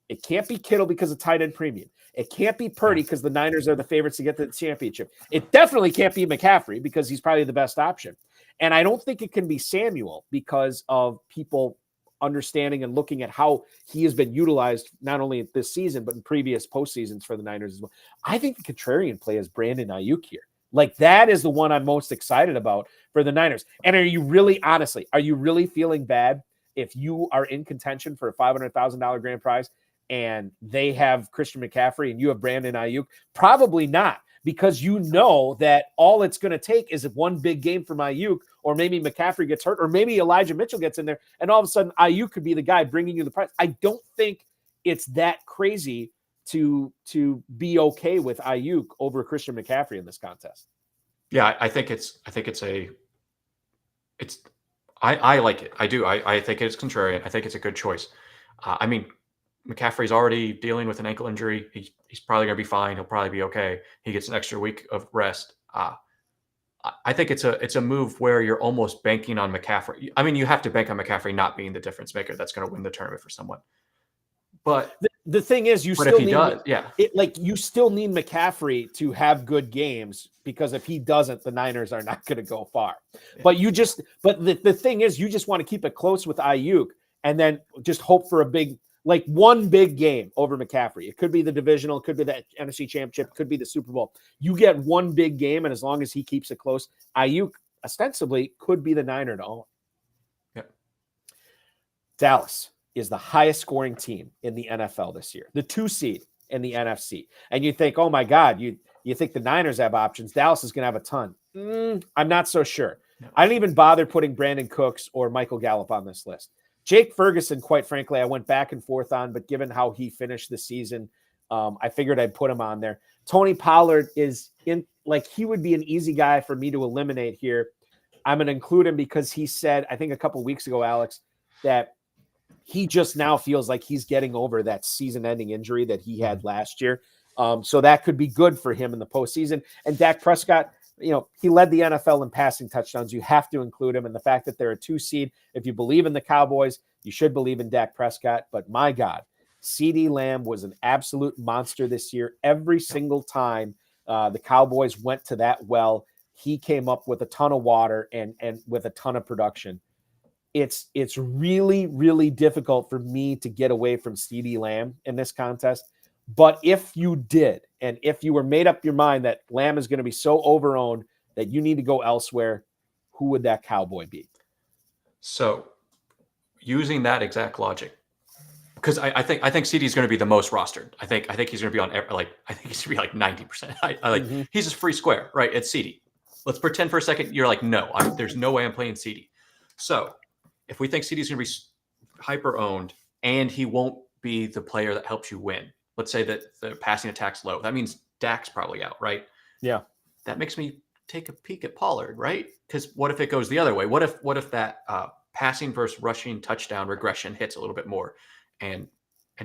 it can't be Kittle because of tight end premium. It can't be Purdy because the Niners are the favorites to get to the championship. It definitely can't be McCaffrey because he's probably the best option. And I don't think it can be Samuel because of people understanding and looking at how he has been utilized not only this season, but in previous postseasons for the Niners as well. I think the contrarian play is Brandon Ayuk here. Like that is the one I'm most excited about for the Niners. And are you really feeling bad if you are in contention for a $500,000 grand prize and they have Christian McCaffrey and you have Brandon Ayuk? Probably not, because you know that all it's going to take is one big game from Ayuk, or maybe McCaffrey gets hurt, or maybe Elijah Mitchell gets in there, and all of a sudden Ayuk could be the guy bringing you the prize. I don't think it's that crazy to be okay with Ayuk over Christian McCaffrey in this contest. Yeah, I like it. I do. I think it's contrarian. I think it's a good choice. I mean, McCaffrey's already dealing with an ankle injury. He's probably going to be fine. He'll probably be okay. He gets an extra week of rest. I think it's a move where you're almost banking on McCaffrey. I mean, you have to bank on McCaffrey not being the difference maker that's going to win the tournament for someone. But the thing is, you still need McCaffrey to have good games, because if he doesn't, the Niners are not going to go far. Yeah. But the thing is, you just want to keep it close with Ayuk and then just hope for one big game over McCaffrey. It could be the divisional, it could be the NFC Championship, it could be the Super Bowl. You get one big game, and as long as he keeps it close, Ayuk ostensibly could be the Niner to own. Yeah. Dallas is the highest scoring team in the NFL this year, the 2 seed in the NFC. And you think, oh my God, you think the Niners have options. Dallas is going to have a ton. I'm not so sure. No. I didn't even bother putting Brandon Cooks or Michael Gallup on this list. Jake Ferguson, quite frankly, I went back and forth on, but given how he finished the season, I figured I'd put him on there. Tony Pollard is he would be an easy guy for me to eliminate here. I'm going to include him because he said, I think a couple of weeks ago, Alex, that he just now feels like he's getting over that season-ending injury that he had last year. So that could be good for him in the postseason. And Dak Prescott, he led the NFL in passing touchdowns. You have to include him. And the fact that they're a 2 seed, if you believe in the Cowboys, you should believe in Dak Prescott. But my God, CeeDee Lamb was an absolute monster this year. Every single time the Cowboys went to that well, he came up with a ton of water and with a ton of production. It's really, really difficult for me to get away from CeeDee Lamb in this contest. But if you did, and if you were made up your mind that Lamb is going to be so overowned that you need to go elsewhere, who would that Cowboy be? So using that exact logic, because I think CeeDee is going to be the most rostered. I think he's going to be on I think he's going to be 90%. He's just free square, right? It's CeeDee. Let's pretend for a second you're like, no, there's no way I'm playing CeeDee. So if we think CeeDee is going to be hyper owned and he won't be the player that helps you win, let's say that the passing attack's low. That means Dak's probably out, right? Yeah. That makes me take a peek at Pollard, right? Because what if it goes the other way? What if that passing versus rushing touchdown regression hits a little bit more, and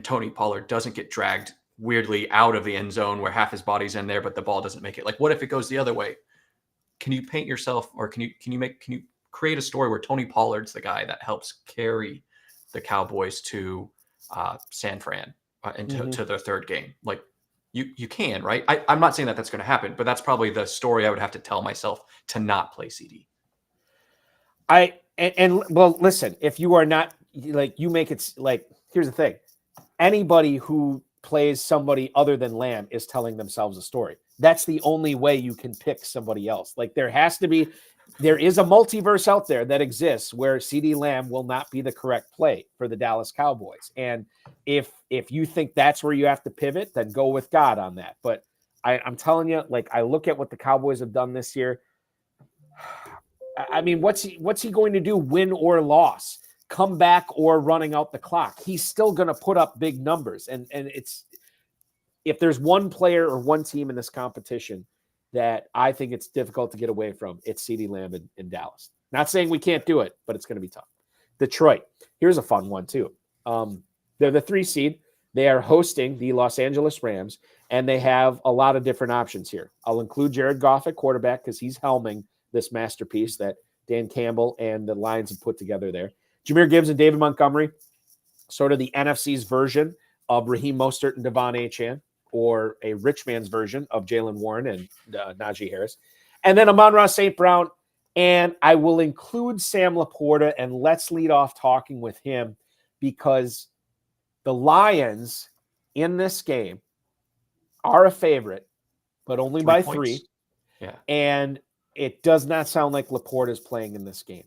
Tony Pollard doesn't get dragged weirdly out of the end zone where half his body's in there, but the ball doesn't make it? Like, what if it goes the other way? Can you paint yourself, or can you create a story where Tony Pollard's the guy that helps carry the Cowboys to San Fran and to their third game? Like, you can, right? I'm not saying that that's going to happen, but that's probably the story I would have to tell myself to not play CeeDee. Well, listen, if you are not, you make it, here's the thing. Anybody who plays somebody other than Lamb is telling themselves a story. That's the only way you can pick somebody else. Like there is a multiverse out there that exists where CeeDee Lamb will not be the correct play for the Dallas Cowboys. And if you think that's where you have to pivot, then go with God on that. But I'm telling you, like I look at what the Cowboys have done this year. I mean, what's he going to do? Win or loss? Come back or running out the clock? He's still going to put up big numbers. And it's, if there's one player or one team in this competition that I think it's difficult to get away from, it's CeeDee Lamb in Dallas. Not saying we can't do it, but it's going to be tough. Detroit. Here's a fun one too. They're the 3 seed. They are hosting the Los Angeles Rams, and they have a lot of different options here. I'll include Jared Goff at quarterback because he's helming this masterpiece that Dan Campbell and the Lions have put together there. Jahmyr Gibbs and David Montgomery, sort of the NFC's version of Raheem Mostert and Devon Achane, or a rich man's version of Jalen Warren and Najee Harris. And then Amon-Ra St. Brown, and I will include Sam Laporta, and let's lead off talking with him because the Lions in this game are a favorite, but only by 3. Yeah. And it does not sound like Laporta is playing in this game.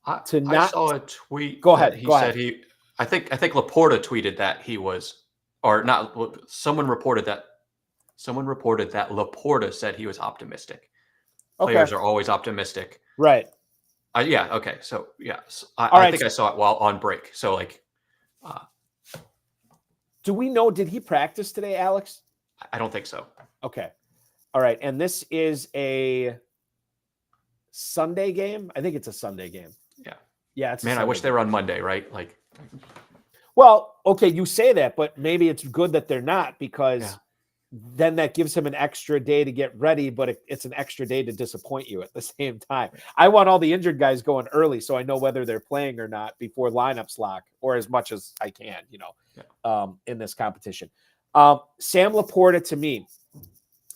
I saw a tweet. Go ahead. Said I think Laporta tweeted that he was, or not. Someone reported that Laporta said he was optimistic. Okay. Players are always optimistic. Right. Yeah. Okay. So yeah, I think I saw it while on break. So like, do we know? Did he practice today, Alex? I don't think so. Okay. All right. And this is a Sunday game. I think it's a Sunday game. Yeah. Yeah. It's Man, I wish they were on Monday, right? Like, well, okay, you say that, but maybe it's good that they're not because then that gives him an extra day to get ready, but it's an extra day to disappoint you at the same time. I want all the injured guys going early so I know whether they're playing or not before lineups lock, or as much as I can, in this competition. Sam Laporta, to me,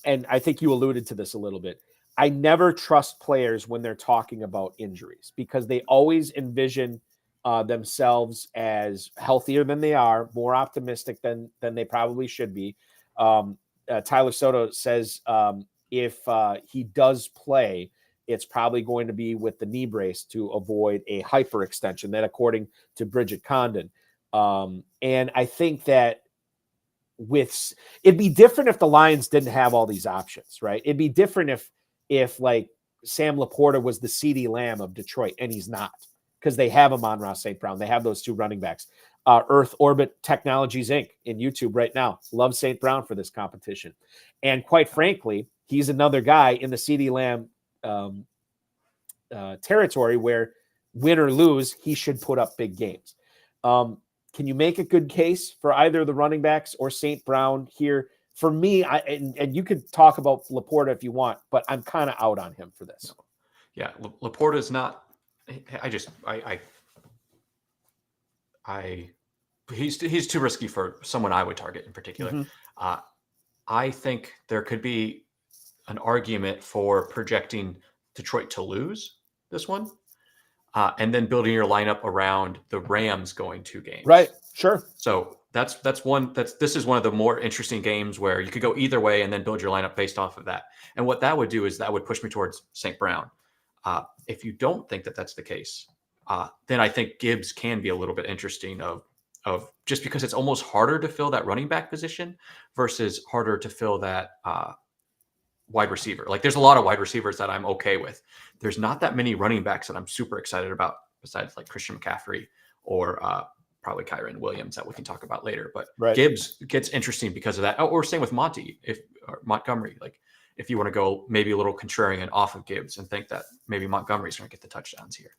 and I think you alluded to this a little bit, I never trust players when they're talking about injuries because they always envision themselves as healthier than they are, more optimistic than they probably should be. Tyler Soto says if he does play, it's probably going to be with the knee brace to avoid a hyperextension. That, according to Bridget Condon. And I think that it'd be different if the Lions didn't have all these options, right? It'd be different if like Sam Laporta was the CeeDee Lamb of Detroit, and he's not, because they have Amon-Ra St. Brown. They have those 2 running backs. Earth Orbit Technologies, Inc. in YouTube right now. Love St. Brown for this competition. And quite frankly, he's another guy in the CeeDee Lamb territory where win or lose, he should put up big games. Can you make a good case for either the running backs or St. Brown here? For me, and you could talk about Laporta if you want, but I'm kind of out on him for this. Yeah, Laporta is not. He's too risky for someone I would target in particular. Mm-hmm. I think there could be an argument for projecting Detroit to lose this one, and then building your lineup around the Rams going 2 games. Right. Sure. So this is one of the more interesting games where you could go either way and then build your lineup based off of that. And what that would do is that would push me towards St. Brown. If you don't think that that's the case, then I think Gibbs can be a little bit interesting of just because it's almost harder to fill that running back position versus harder to fill that wide receiver. Like there's a lot of wide receivers that I'm okay with. There's not that many running backs that I'm super excited about besides like Christian McCaffrey or probably Kyren Williams that we can talk about later. But Gibbs gets interesting because of that. Or same with Montgomery. Like if you want to go maybe a little contrarian off of Gibbs and think that maybe Montgomery's going to get the touchdowns here.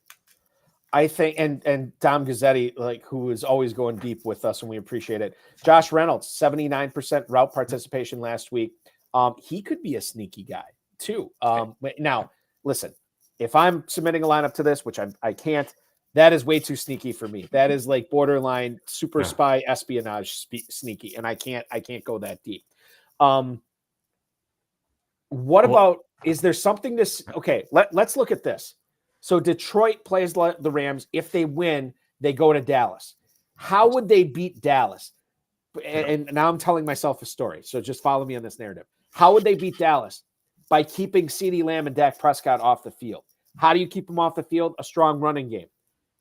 I think, and Dom Gazzetti, like who is always going deep with us, and we appreciate it. Josh Reynolds, 79% route participation last week. He could be a sneaky guy too. Now, listen, if I'm submitting a lineup to this, which I can't, that is way too sneaky for me. That is like borderline super spy espionage sneaky, and I can't go that deep. What about? Is there something this? Okay, let's look at this. So Detroit plays the Rams. If they win, they go to Dallas. How would they beat Dallas? and now I'm telling myself a story. So just follow me on this narrative. How would they beat Dallas? By keeping CeeDee Lamb and Dak Prescott off the field. How do you keep them off the field? A strong running game.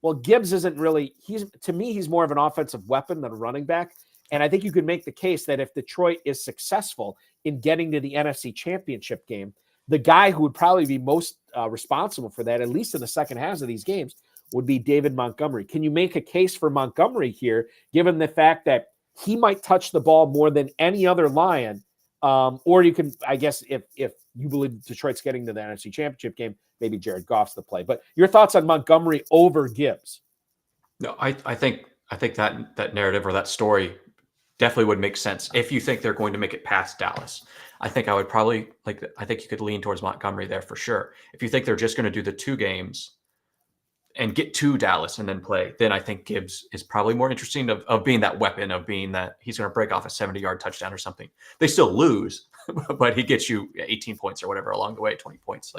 Well, Gibbs isn't really, to me, he's more of an offensive weapon than a running back. And I think you could make the case that if Detroit is successful in getting to the NFC Championship game, the guy who would probably be most responsible for that, at least in the second halves of these games, would be David Montgomery. Can you make a case for Montgomery here, given the fact that he might touch the ball more than any other Lion? Or you can, I guess, if you believe Detroit's getting to the NFC Championship game, maybe Jared Goff's the play. But your thoughts on Montgomery over Gibbs? No, I think that narrative or that story definitely would make sense if you think they're going to make it past Dallas. I think I would probably I think you could lean towards Montgomery there for sure. If you think they're just going to do the 2 games and get to Dallas and then play, then I think Gibbs is probably more interesting of being that weapon, of being that he's going to break off a 70-yard touchdown or something. They still lose, but he gets you 18 points or whatever along the way, 20 points.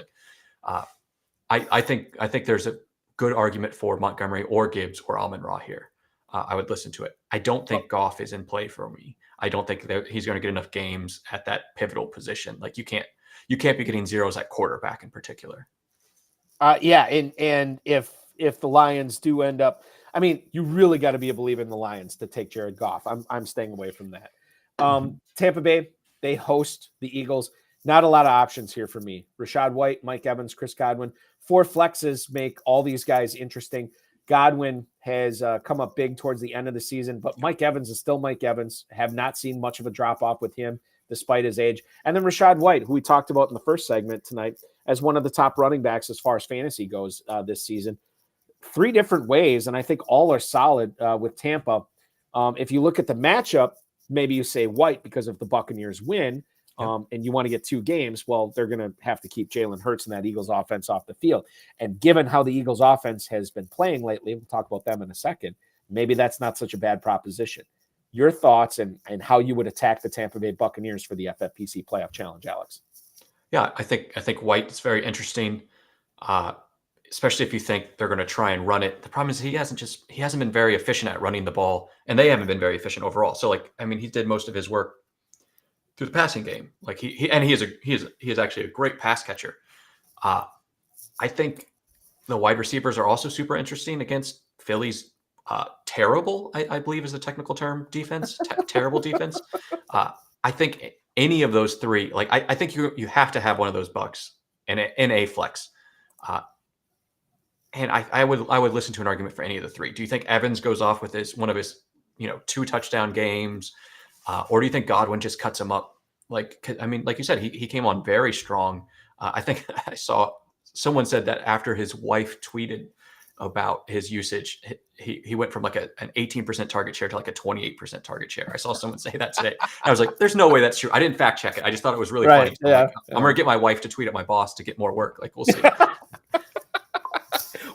I think there's a good argument for Montgomery or Gibbs or Amon-Ra here. I would listen to it. I don't think Goff is in play for me. I don't think that he's going to get enough games at that pivotal position. Like you can't be getting zeros at quarterback in particular. And if the Lions do end up, I mean, you really got to be a believer in the Lions to take Jared Goff. I'm staying away from that. Tampa Bay, they host the Eagles. Not a lot of options here for me. Rachaad White, Mike Evans, Chris Godwin. 4 flexes make all these guys interesting. Godwin has come up big towards the end of the season, but Mike Evans is still Mike Evans. Have not seen much of a drop-off with him despite his age. And then Rachaad White, who we talked about in the first segment tonight, as one of the top running backs as far as fantasy goes this season. 3 different ways, and I think all are solid with Tampa. If you look at the matchup, maybe you say White because if the Buccaneers win, and you want to get 2 games, well, they're going to have to keep Jalen Hurts and that Eagles offense off the field. And given how the Eagles offense has been playing lately, we'll talk about them in a second, maybe that's not such a bad proposition. Your thoughts and how you would attack the Tampa Bay Buccaneers for the FFPC Playoff Challenge, Alex? Yeah, I think White is very interesting, especially if you think they're going to try and run it. The problem is he hasn't been very efficient at running the ball, and they haven't been very efficient overall. So he did most of his work through the passing game. He is actually a great pass catcher. I think the wide receivers are also super interesting against Philly's terrible, I believe is the technical term, defense, terrible defense. I think any of those 3, I think you have to have one of those Bucks in a flex. And I would listen to an argument for any of the 3. Do you think Evans goes off with one of his 2 touchdown games? Or do you think Godwin just cuts him up? Like you said, he came on very strong. I think I saw someone said that after his wife tweeted about his usage, he went from an 18% target share to a 28% target share. I saw someone say that today. I was like, there's no way that's true. I didn't fact check it. I just thought it was really funny. So I'm going to get my wife to tweet at my boss to get more work. We'll see.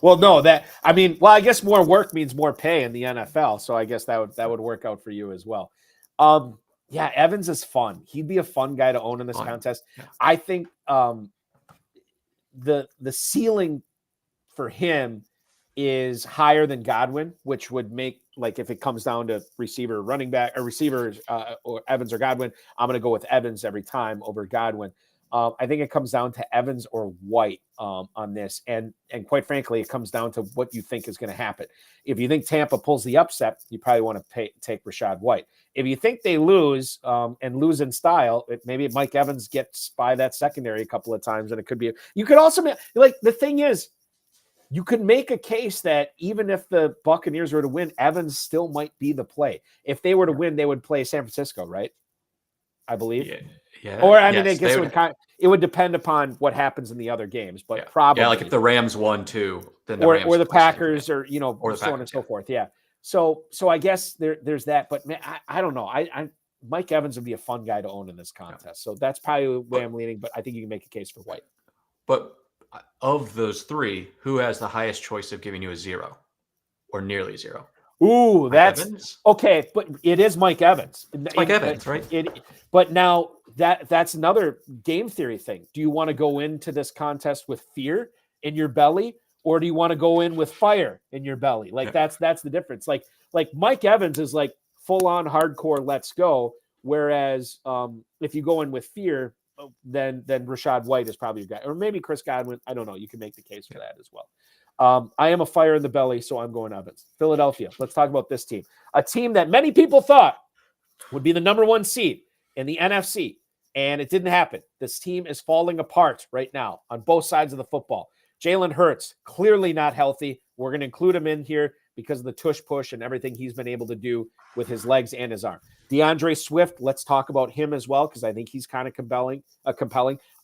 Well, no, I guess more work means more pay in the NFL. So I guess that would work out for you as well. Evans is fun. He'd be a fun guy to own in this contest. Yeah. I think the ceiling for him is higher than Godwin, which would make, if it comes down to receiver, running back, or receivers, or Evans or Godwin, I'm going to go with Evans every time over Godwin. I think it comes down to Evans or White on this. And quite frankly, it comes down to what you think is going to happen. If you think Tampa pulls the upset, you probably want to take Rachaad White. If you think they lose and lose in style, maybe Mike Evans gets by that secondary a couple of times, and it could be – you could also – the thing is, you could make a case that even if the Buccaneers were to win, Evans still might be the play. If they were to win, they would play San Francisco, right? I believe. Yeah. Or I guess it would depend upon what happens in the other games, but probably. Yeah, if the Rams won too, then or the Packers or so on and so forth. Yeah. So I guess there's that, but man, I don't know. Mike Evans would be a fun guy to own in this contest. So that's probably the way I'm leaning, but I think you can make a case for White. But of those 3, who has the highest choice of giving you a 0 or nearly 0? Ooh, that's okay, but it is Mike Evans. It's Mike Evans, right? But now that's another game theory thing. Do you want to go into this contest with fear in your belly, or do you want to go in with fire in your belly? That's the difference. Like Mike Evans is full on hardcore, let's go. Whereas if you go in with fear, then Rachaad White is probably your guy, or maybe Chris Godwin. I don't know. You can make the case for that as well. I am a fire in the belly, so I'm going Evans. Philadelphia. Let's talk about this team. A team that many people thought would be the number 1 seed in the NFC, and it didn't happen. This team is falling apart right now on both sides of the football. Jalen Hurts, clearly not healthy. We're going to include him in here because of the tush push and everything he's been able to do with his legs and his arm. DeAndre Swift, let's talk about him as well, because I think he's kind of compelling.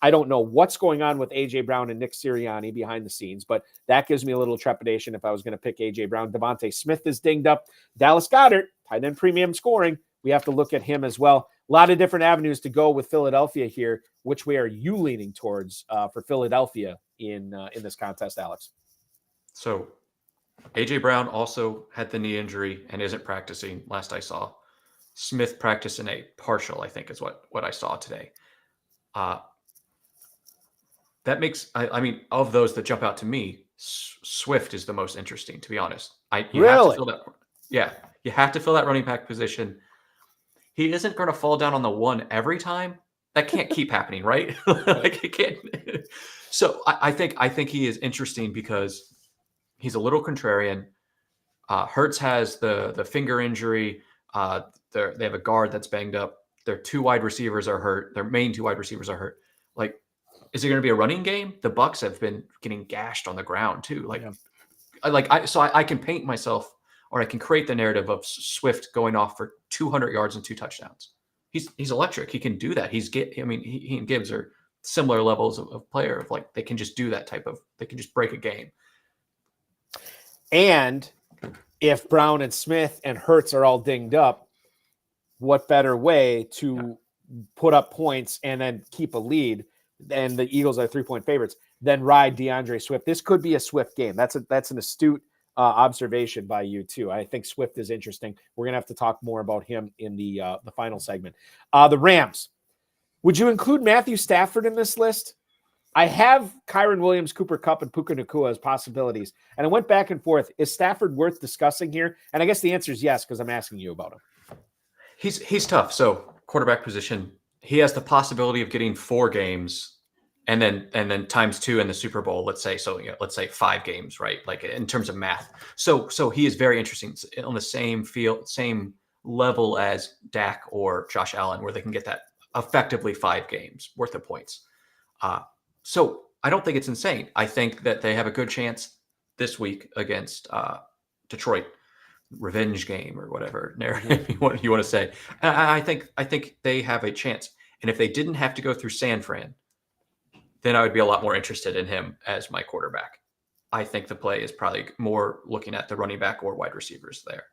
I don't know what's going on with A.J. Brown and Nick Sirianni behind the scenes, but that gives me a little trepidation if I was going to pick A.J. Brown. Devontae Smith is dinged up. Dallas Goedert, tight end premium scoring. We have to look at him as well. A lot of different avenues to go with Philadelphia here. Which way are you leaning towards for Philadelphia in this contest, Alex? So A.J. Brown also had the knee injury and isn't practicing, last I saw. Smith practiced in a partial, I think is what I saw today. That makes, I mean, of those that jump out to me, Swift is the most interesting, to be honest. You have to fill that. Yeah, you have to fill that running back position. He isn't going to fall down on the one every time. That can't keep happening, right? Like it can't. So I think he is interesting because he's a little contrarian. Hurts has the finger injury. They have a guard that's banged up. Their 2 wide receivers are hurt. Their main 2 wide receivers are hurt. Like, is it going to be a running game? The Bucs have been getting gashed on the ground too. Like, I can paint myself, or I can create the narrative of Swift going off for 200 yards and 2 touchdowns. He's electric. He can do that. He and Gibbs are similar levels of player. Of like, they can just do that they can just break a game. And if Brown and Smith and Hurts are all dinged up, what better way to put up points and then keep a lead? And the Eagles are 3-point favorites, then ride DeAndre Swift. This could be a Swift game. That's an astute observation by you too. I think Swift is interesting. We're going to have to talk more about him in the final segment. The Rams. Would you include Matthew Stafford in this list? I have Kyren Williams, Cooper Kupp, and Puka Nacua as possibilities. And I went back and forth. Is Stafford worth discussing here? And I guess the answer is yes, because I'm asking you about him. He's tough. So quarterback position, he has the possibility of getting 4 games and then times 2 in the Super Bowl, let's say. So let's say 5 games, right? Like in terms of math. So he is very interesting on the same field, same level as Dak or Josh Allen, where they can get that effectively 5 games worth of points. So I don't think it's insane. I think that they have a good chance this week against Detroit. Revenge game or whatever narrative you want to say. I think they have a chance. And if they didn't have to go through San Fran, then I would be a lot more interested in him as my quarterback. I think the play is probably more looking at the running back or wide receivers there.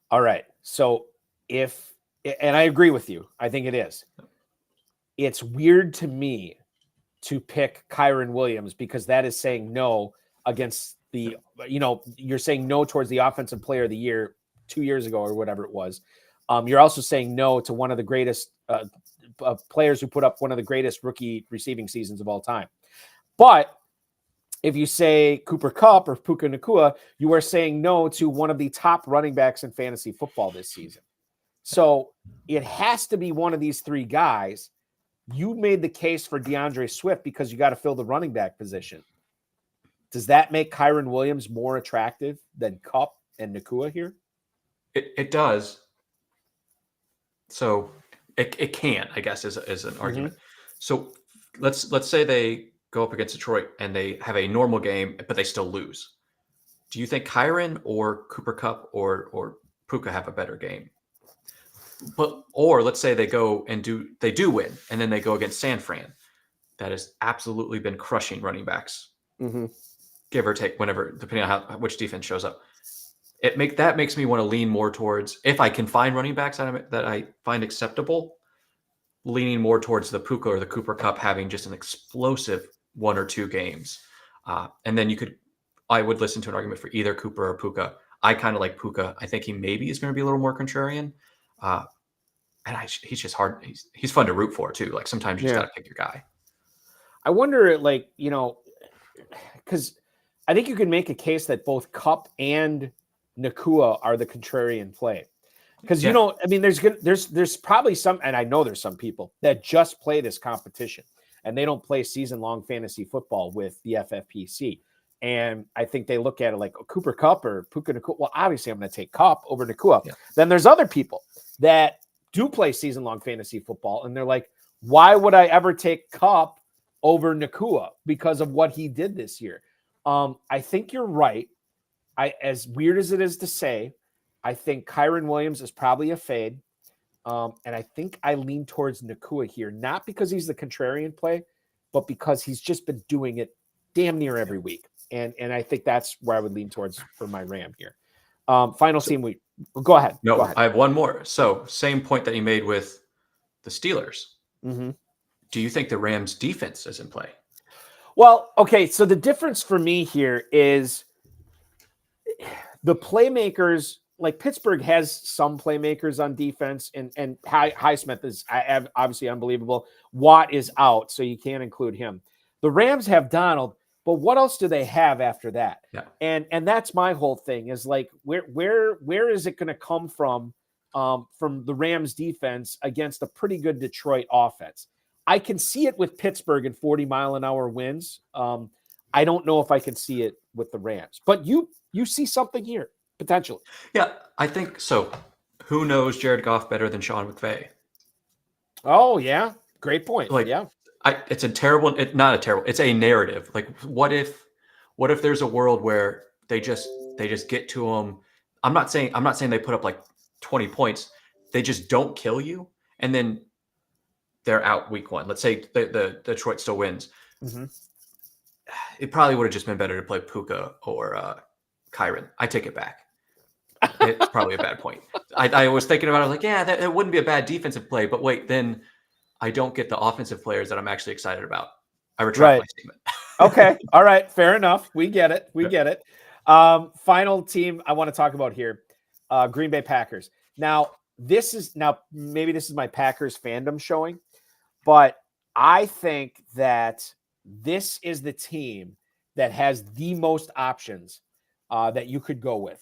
All right. So and I agree with you. I think it is. It's weird to me to pick Kyren Williams because that is saying no against you're saying no towards the offensive player of the year 2 years ago or whatever it was. You're also saying no to one of the greatest players who put up one of the greatest rookie receiving seasons of all time. But if you say Cooper Kupp or Puka Nacua, you are saying no to one of the top running backs in fantasy football this season. So it has to be one of these 3 guys. You made the case for DeAndre Swift because you got to fill the running back position. Does that make Kyren Williams more attractive than Kupp and Nacua here? It does. So it can, I guess, is an argument. So let's say they go up against Detroit and they have a normal game, but they still lose. Do you think Kyren or Cooper Kupp or Puka have a better game? Or let's say they go and they do win, and then they go against San Fran. That has absolutely been crushing running backs. Give or take, whenever, depending on which defense shows up. That makes me want to lean more towards, if I can find running backs that I find acceptable, leaning more towards the Puka or the Cooper Kupp having just an explosive 1 or 2 games. And then I would listen to an argument for either Cooper or Puka. I kind of like Puka. I think he maybe is going to be a little more contrarian. And he's just hard. He's fun to root for too. Like sometimes you just got to pick your guy. I wonder, because I think you can make a case that both Kupp and Nacua are the contrarian play. Because there's probably some, and I know there's some people that just play this competition and they don't play season-long fantasy football with the FFPC. And I think they look at it like Cooper Kupp or Puka Nacua. Well, obviously I'm going to take Kupp over Nacua. Yeah. Then there's other people that do play season-long fantasy football, and they're like, why would I ever take Kupp over Nacua because of what he did this year? I think you're right. As weird as it is to say, I think Kyren Williams is probably a fade. And I think I lean towards Nacua here, not because he's the contrarian play, but because he's just been doing it damn near every week. And I think that's where I would lean towards for my Ram here. Final team go ahead. No, go ahead. I have one more. So same point that you made with the Steelers. Mm-hmm. Do you think the Rams defense is in play? Well, okay. So the difference for me here is the playmakers. Like Pittsburgh has some playmakers on defense, and Highsmith is obviously unbelievable. Watt is out, so you can't include him. The Rams have Donald, but what else do they have after that? Yeah. And that's my whole thing is like where is it going to come from the Rams defense against a pretty good Detroit offense? I can see it with Pittsburgh and 40-mile-an-hour winds. I don't know if I can see it with the Rams, but you see something here. Potentially. Yeah, I think so. Who knows Jared Goff better than Sean McVay? Oh, yeah. Great point. Like, yeah. It's a narrative. Like, what if there's a world where they just get to them? I'm not saying they put up like 20 points. They just don't kill you. And then they're out week one. Let's say the Detroit still wins. Mm-hmm. It probably would have just been better to play Puka or Kyren. I take it back. It's probably a bad point. I was thinking about it. I was like, yeah, that wouldn't be a bad defensive play. But wait, then I don't get the offensive players that I'm actually excited about. I retract my statement. Okay. All right. Fair enough. We get it. Get it. Final team I want to talk about here. Green Bay Packers. Now, maybe this is my Packers fandom showing, but I think that this is the team that has the most options that you could go with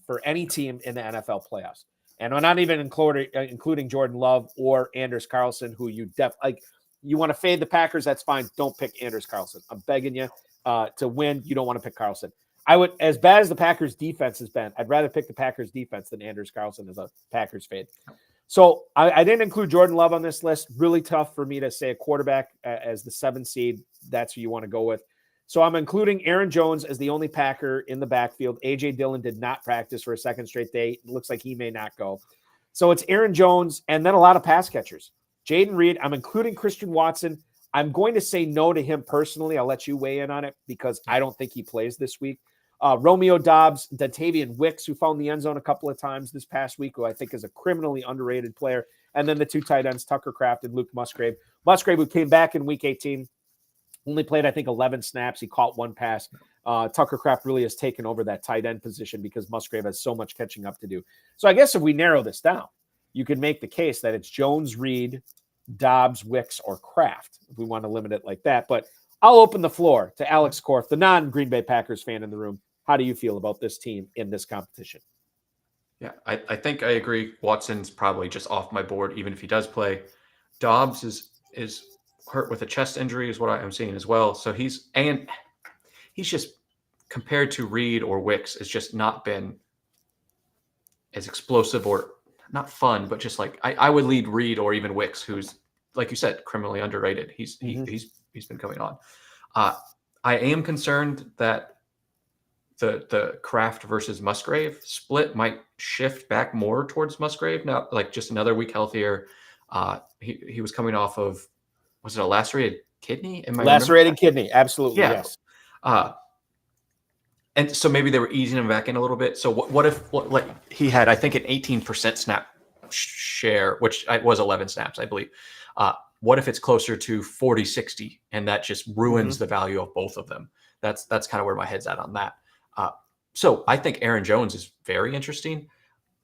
for any team in the NFL playoffs. And we're not even including Jordan Love or Anders Carlson, who you you want to fade the Packers, that's fine. Don't pick Anders Carlson. I'm begging you to win. You don't want to pick Carlson. I would, as bad as the Packers defense has been, I'd rather pick the Packers defense than Anders Carlson as a Packers fade. So I didn't include Jordan Love on this list. Really tough for me to say a quarterback as the 7th seed. That's who you want to go with. So I'm including Aaron Jones as the only Packer in the backfield. A.J. Dillon did not practice for a second straight day. It looks like he may not go. So it's Aaron Jones and then a lot of pass catchers. Jaden Reed, I'm including Christian Watson. I'm going to say no to him personally. I'll let you weigh in on it because I don't think he plays this week. Romeo Doubs, Dontavian Wicks, who found the end zone a couple of times this past week, who I think is a criminally underrated player. And then the 2 tight ends, Tucker Kraft and Luke Musgrave. Musgrave, who came back in week 18, only played, I think, 11 snaps. He caught 1 pass. Tucker Kraft really has taken over that tight end position because Musgrave has so much catching up to do. So I guess if we narrow this down, you could make the case that it's Jones, Reed, Dobbs, Wicks, or Kraft, if we want to limit it like that. But I'll open the floor to Alex Korff, the non-Green Bay Packers fan in the room. How do you feel about this team in this competition? Yeah, I think I agree. Watson's probably just off my board, even if he does play. Dobbs is hurt with a chest injury is what I'm seeing as well. So he's just compared to Reed or Wicks, has just not been as explosive or not fun, but just like I would lead Reed or even Wicks, who's, like you said, criminally underrated. He's been coming on. I am concerned that the Kraft versus Musgrave split might shift back more towards Musgrave now, like just another week healthier. He was coming off of, was it a lacerated kidney? Lacerated kidney, absolutely, yeah. Yes. And so maybe they were easing him back in a little bit. So what if he had, I think, an 18% snap share, which was 11 snaps, I believe. What if it's closer to 40-60 and that just ruins the value of both of them? That's kind of where my head's at on that. So I think Aaron Jones is very interesting.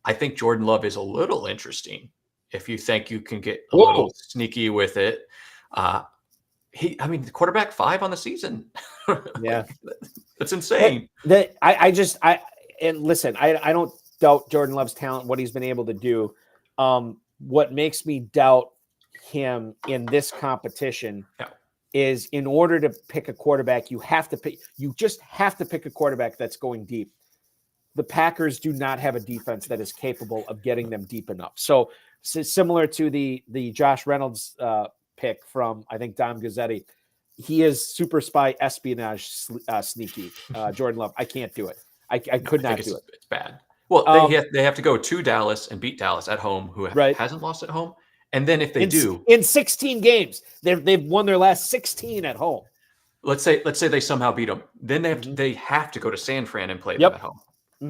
I think Jordan Love is a little interesting if you think you can get a little sneaky with it. The quarterback 5 on the season. Yeah. That's insane. And listen, I don't doubt Jordan Love's talent, what he's been able to do. What makes me doubt him in this competition is in order to pick a quarterback, you just have to pick a quarterback that's going deep. The Packers do not have a defense that is capable of getting them deep enough. So similar to the Josh Reynolds pick from, I think, Dom Gazzetti, he is super spy espionage sneaky. Jordan Love, I can't do it. I could not do it. It's bad. Well, they have to go to Dallas and beat Dallas at home, who hasn't lost at home. And then if they do in 16 games, they've won their last 16 at home. Let's say they somehow beat them. Then they have to go to San Fran and play them at home.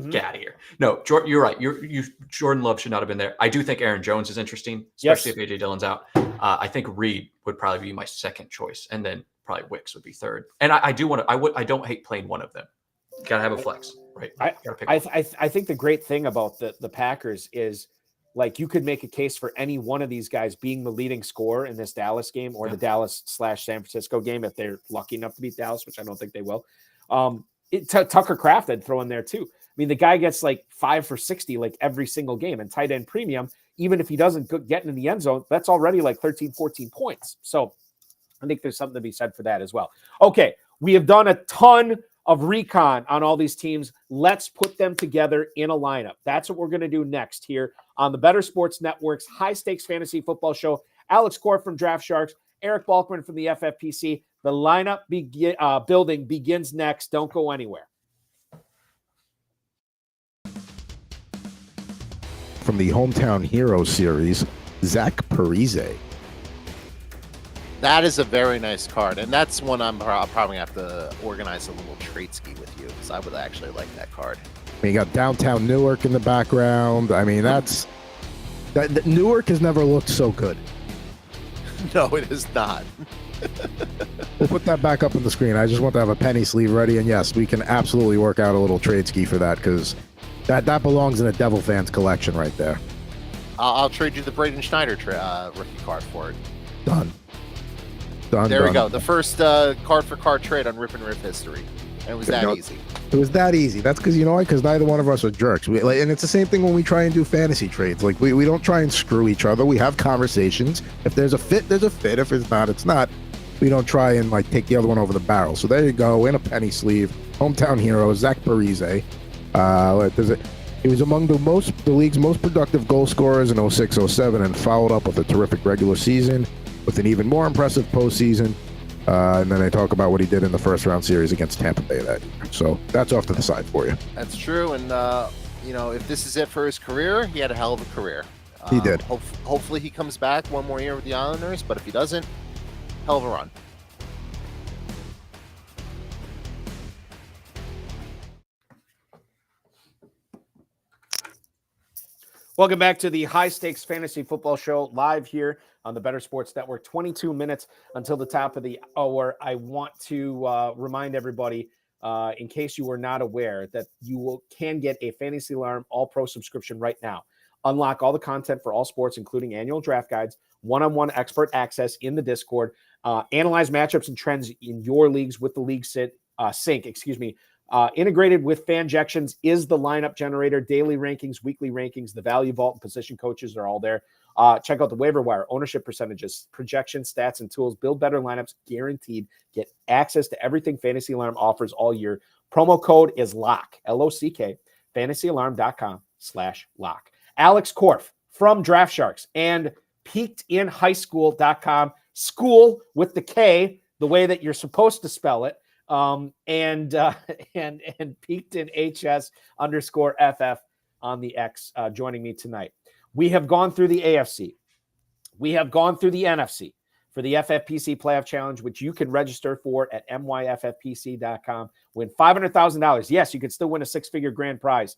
Get out of here. No, you're right. Jordan Love should not have been there. I do think Aaron Jones is interesting, especially if AJ Dillon's out. I think Reed would probably be my second choice, and then probably Wicks would be third. And I don't hate playing one of them. Gotta have a flex, right? I think the great thing about the Packers is, like, you could make a case for any one of these guys being the leading scorer in this Dallas game or the Dallas/San Francisco game if they're lucky enough to beat Dallas, which I don't think they will. Tucker Kraft I'd throw in there too. I mean, the guy gets like 5 for 60 like every single game, and tight end premium, even if he doesn't get into the end zone, that's already like 13, 14 points. So I think there's something to be said for that as well. Okay, we have done a ton of recon on all these teams. Let's put them together in a lineup. That's what we're going to do next here on the Better Sports Network's High Stakes Fantasy Football Show. Alex Korff from DraftSharks, Eric Balkman from the FFPC. The lineup building begins next. Don't go anywhere. From the Hometown Hero series, Zach Parise. That is a very nice card, and that's one I'm probably going to have to organize a little trade ski with you, because I would actually like that card. I mean, you got downtown Newark in the background. I mean, Newark has never looked so good. No, it is not. We'll put that back up on the screen. I just want to have a penny sleeve ready, and yes, we can absolutely work out a little trade ski for that, because that belongs in a Devil fans collection right there. I'll trade you the Braden Schneider rookie card for it. Done. There we go. The first card-for-card trade on Rip and Riff history. And it was that easy. It was that easy. That's because, you know what? Because neither one of us are jerks. And it's the same thing when we try and do fantasy trades. Like, we don't try and screw each other. We have conversations. If there's a fit, there's a fit. If it's not, it's not. We don't try and, like, take the other one over the barrel. So there you go. In a penny sleeve. Hometown hero, Zach Parise. He was among the league's most productive goal scorers in 06-07 and followed up with a terrific regular season with an even more impressive postseason. And then they talk about what he did in the first round series against Tampa Bay that year. So that's off to the side for you. That's true. And, if this is it for his career, he had a hell of a career. He did. Hopefully he comes back one more year with the Islanders, but if he doesn't, hell of a run. Welcome back to the High Stakes Fantasy Football Show, live here on the Better Sports Network. 22 minutes until the top of the hour. I want to remind everybody, in case you were not aware, that you can get a Fantasy Alarm All-Pro subscription right now. Unlock all the content for all sports, including annual draft guides, one-on-one expert access in the Discord, analyze matchups and trends in your leagues with the League Sync. Integrated with Fanjections is the lineup generator, daily rankings, weekly rankings, the value vault, and position coaches are all there. Check out the waiver wire, ownership percentages, projections, stats, and tools. Build better lineups, guaranteed. Get access to everything Fantasy Alarm offers all year. Promo code is LOCK, L-O-C-K, fantasyalarm.com/lock. Alex Korff from DraftSharks and peakedinhighschool.com, school with the K, the way that you're supposed to spell it. And peaked in HS_FF on the X, joining me tonight. We have gone through the AFC. We have gone through the NFC for the FFPC Playoff Challenge, which you can register for at myffpc.com. Win $500,000. Yes, you can still win a 6-figure grand prize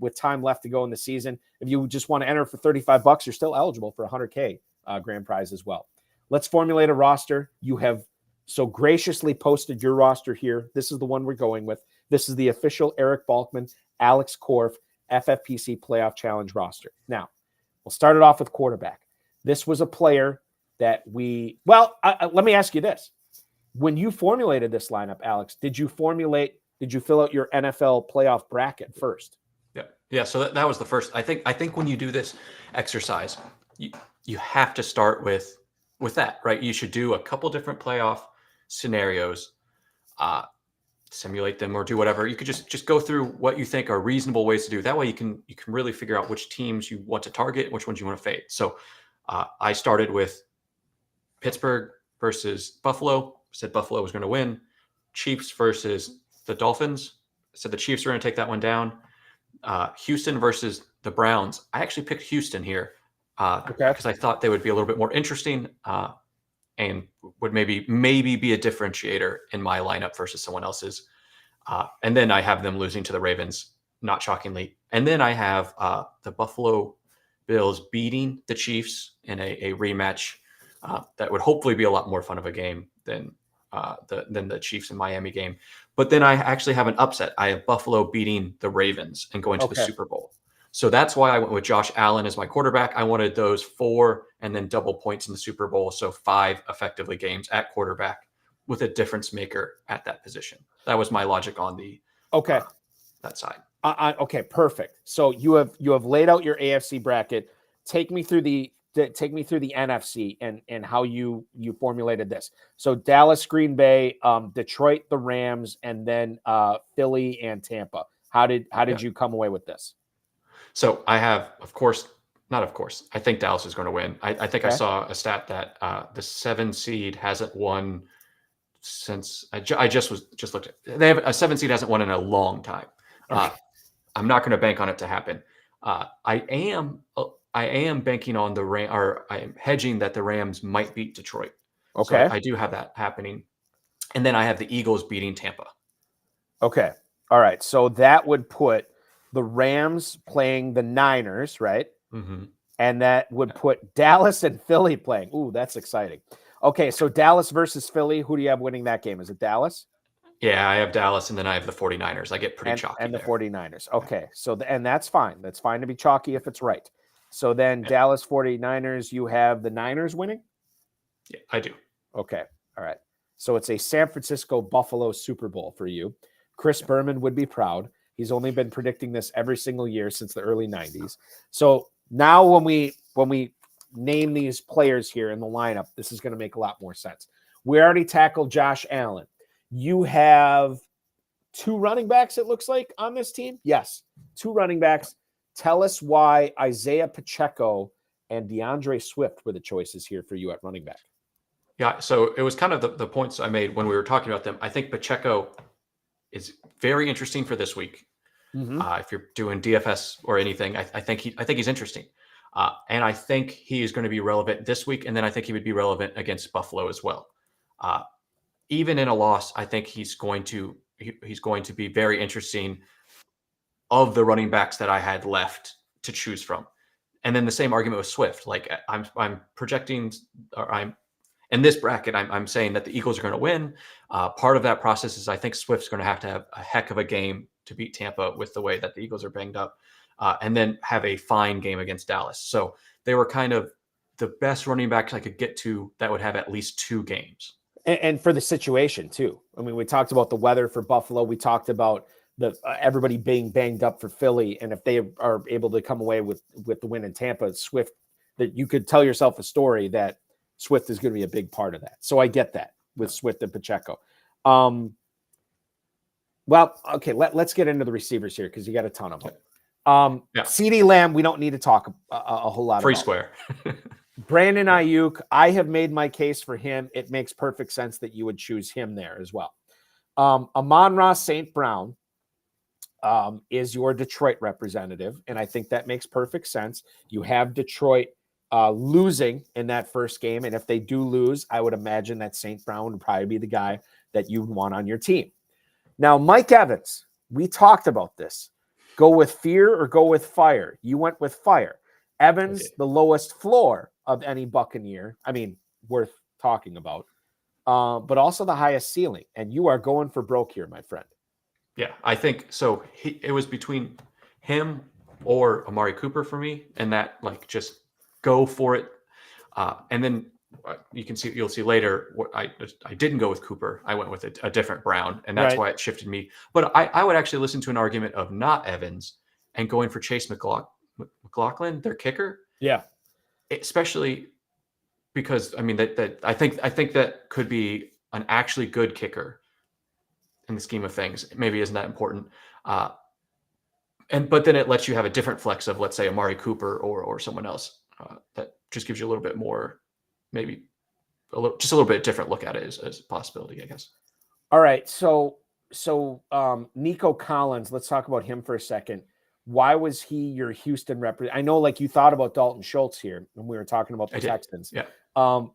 with time left to go in the season. If you just want to enter for $35, you're still eligible for a $100K grand prize as well. Let's formulate a roster. You have so graciously posted your roster here. This is the one we're going with. This is the official Eric Balkman, Alex Korff, FFPC Playoff Challenge roster. Now, we'll start it off with quarterback. This was a player that let me ask you this. When you formulated this lineup, Alex, did you fill out your NFL playoff bracket first? Yeah, so that was the first. I think when you do this exercise, you have to start with that, right? You should do a couple different playoff scenarios, simulate them or do whatever. You could just go through what you think are reasonable ways to do. That way you can really figure out which teams you want to target, which ones you want to fade. So I started with Pittsburgh versus Buffalo. Said Buffalo was going to win. Chiefs versus the Dolphins. Said the Chiefs were going to take that one down. Houston versus the Browns. I actually picked Houston here because I thought they would be a little bit more interesting and would maybe be a differentiator in my lineup versus someone else's. And then I have them losing to the Ravens, not shockingly. And then I have the Buffalo Bills beating the Chiefs in a rematch that would hopefully be a lot more fun of a game than the Chiefs and Miami game. But then I actually have an upset. I have Buffalo beating the Ravens and going to the Super Bowl. So that's why I went with Josh Allen as my quarterback. I wanted those 4 and then double points in the Super Bowl. So 5 effectively games at quarterback with a difference maker at that position. That was my logic on the that side. Okay, perfect. So you have laid out your AFC bracket. Take me through the NFC and how you formulated this. So Dallas, Green Bay, Detroit, the Rams, and then Philly and Tampa. How did you come away with this? So I have, I think Dallas is going to win. I think I saw a stat that the 7 seed hasn't won since I just looked at. They have a 7 seed hasn't won in a long time. I'm not going to bank on it to happen. I am banking on I am hedging that the Rams might beat Detroit. Okay. So I do have that happening. And then I have the Eagles beating Tampa. Okay. All right. So that would put the Rams playing the Niners, right? Mm-hmm. And that would put Dallas and Philly playing. Ooh, that's exciting. Okay. So Dallas versus Philly. Who do you have winning that game? Is it Dallas? Yeah, I have Dallas, and then I have the 49ers. I get pretty chalky. And the 49ers. Okay. So, and that's fine. That's fine to be chalky if it's right. So then Dallas 49ers, you have the Niners winning? Yeah, I do. Okay. All right. So it's a San Francisco Buffalo Super Bowl for you. Chris Berman would be proud. He's only been predicting this every single year since the early 90s. So now when we name these players here in the lineup, this is going to make a lot more sense. We already tackled Josh Allen. You have 2 running backs, it looks like, on this team? Yes, 2 running backs. Tell us why Isaiah Pacheco and DeAndre Swift were the choices here for you at running back. Yeah, so it was kind of the points I made when we were talking about them. I think Pacheco is very interesting for this week. Mm-hmm. If you're doing DFS or anything, I think he's interesting. And I think he is going to be relevant this week. And then I think he would be relevant against Buffalo as well. Even in a loss, I think he's going to be very interesting of the running backs that I had left to choose from. And then the same argument with Swift. Like I'm projecting, or I'm in this bracket, I'm saying that the Eagles are going to win. Part of that process is I think Swift's going to have a heck of a game to beat Tampa with the way that the Eagles are banged up, and then have a fine game against Dallas. So they were kind of the best running backs I could get to that would have at least 2 games. And for the situation too. I mean, we talked about the weather for Buffalo. We talked about everybody being banged up for Philly. And if they are able to come away with the win in Tampa, Swift, that you could tell yourself a story that Swift is going to be a big part of that. So I get that with Swift and Pacheco. Well, okay, let's get into the receivers here because you got a ton of them. CeeDee Lamb, we don't need to talk a whole lot Free about. square. Brandon Ayuk, I have made my case for him. It makes perfect sense that you would choose him there as well. Amon-Ra St. Brown is your Detroit representative, and I think that makes perfect sense. You have Detroit losing in that first game, and if they do lose, I would imagine that St. Brown would probably be the guy that you want on your team. Now, Mike Evans, we talked about this. Go with fear or go with fire? You went with fire. Evans, the lowest floor of any Buccaneer. I mean, worth talking about. But also the highest ceiling. And you are going for broke here, my friend. Yeah, I think so. It was between him or Amari Cooper for me, and that just go for it. And then you'll see later. I didn't go with Cooper. I went with a different Brown, and that's why it shifted me. But I would actually listen to an argument of not Evans and going for Chase McLaughlin, their kicker. Yeah. Especially because, I mean, I think that could be an actually good kicker in the scheme of things. Maybe isn't that important. But then it lets you have a different flex of, let's say, Amari Cooper or someone else. That just gives you a little bit more, maybe just a little bit different look at it as a possibility, I guess. All right. So Nico Collins, let's talk about him for a second. Why was he your Houston representative? I know, like, you thought about Dalton Schultz here when we were talking about the Texans. Yeah.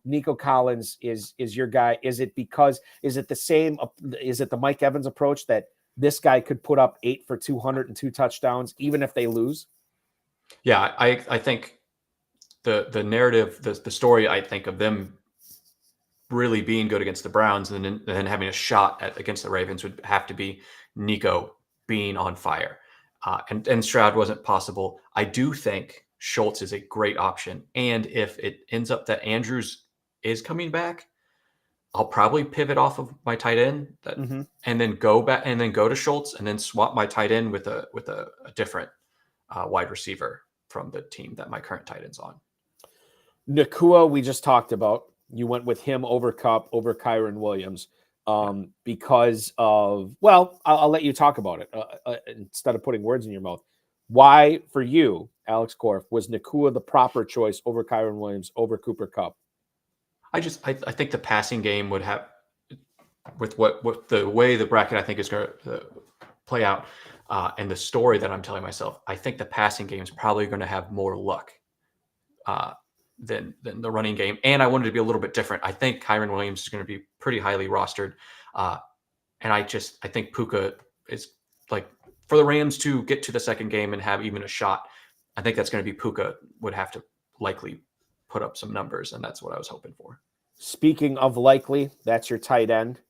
Nico Collins is your guy. Is it the Mike Evans approach that this guy could put up 8 for 200 and 2 touchdowns, even if they lose? Yeah, I think the narrative, the story, I think, of them really being good against the Browns and then having a shot against the Ravens would have to be Nico being on fire. And Stroud wasn't possible. I do think Schultz is a great option. And if it ends up that Andrews is coming back, I'll probably pivot off of my tight end and then go back and then go to Schultz and then swap my tight end with a different wide receiver from the team that my current tight end's on. Nakua, we just talked about. You went with him over Kupp, over Kyron Williams, because of, well, I'll let you talk about it instead of putting words in your mouth. Why, for you, Alex Korff, was Nakua the proper choice over Kyron Williams, over Cooper Kupp? I think the passing game would have, with the way the bracket I think is going to play out, and the story that I'm telling myself, I think the passing game is probably going to have more luck than the running game. And I wanted to be a little bit different. I think Kyron Williams is going to be pretty highly rostered. And I think Puka is, like, for the Rams to get to the second game and have even a shot, I think that's going to be Puka would have to likely put up some numbers. And that's what I was hoping for. Speaking of likely, that's your tight end.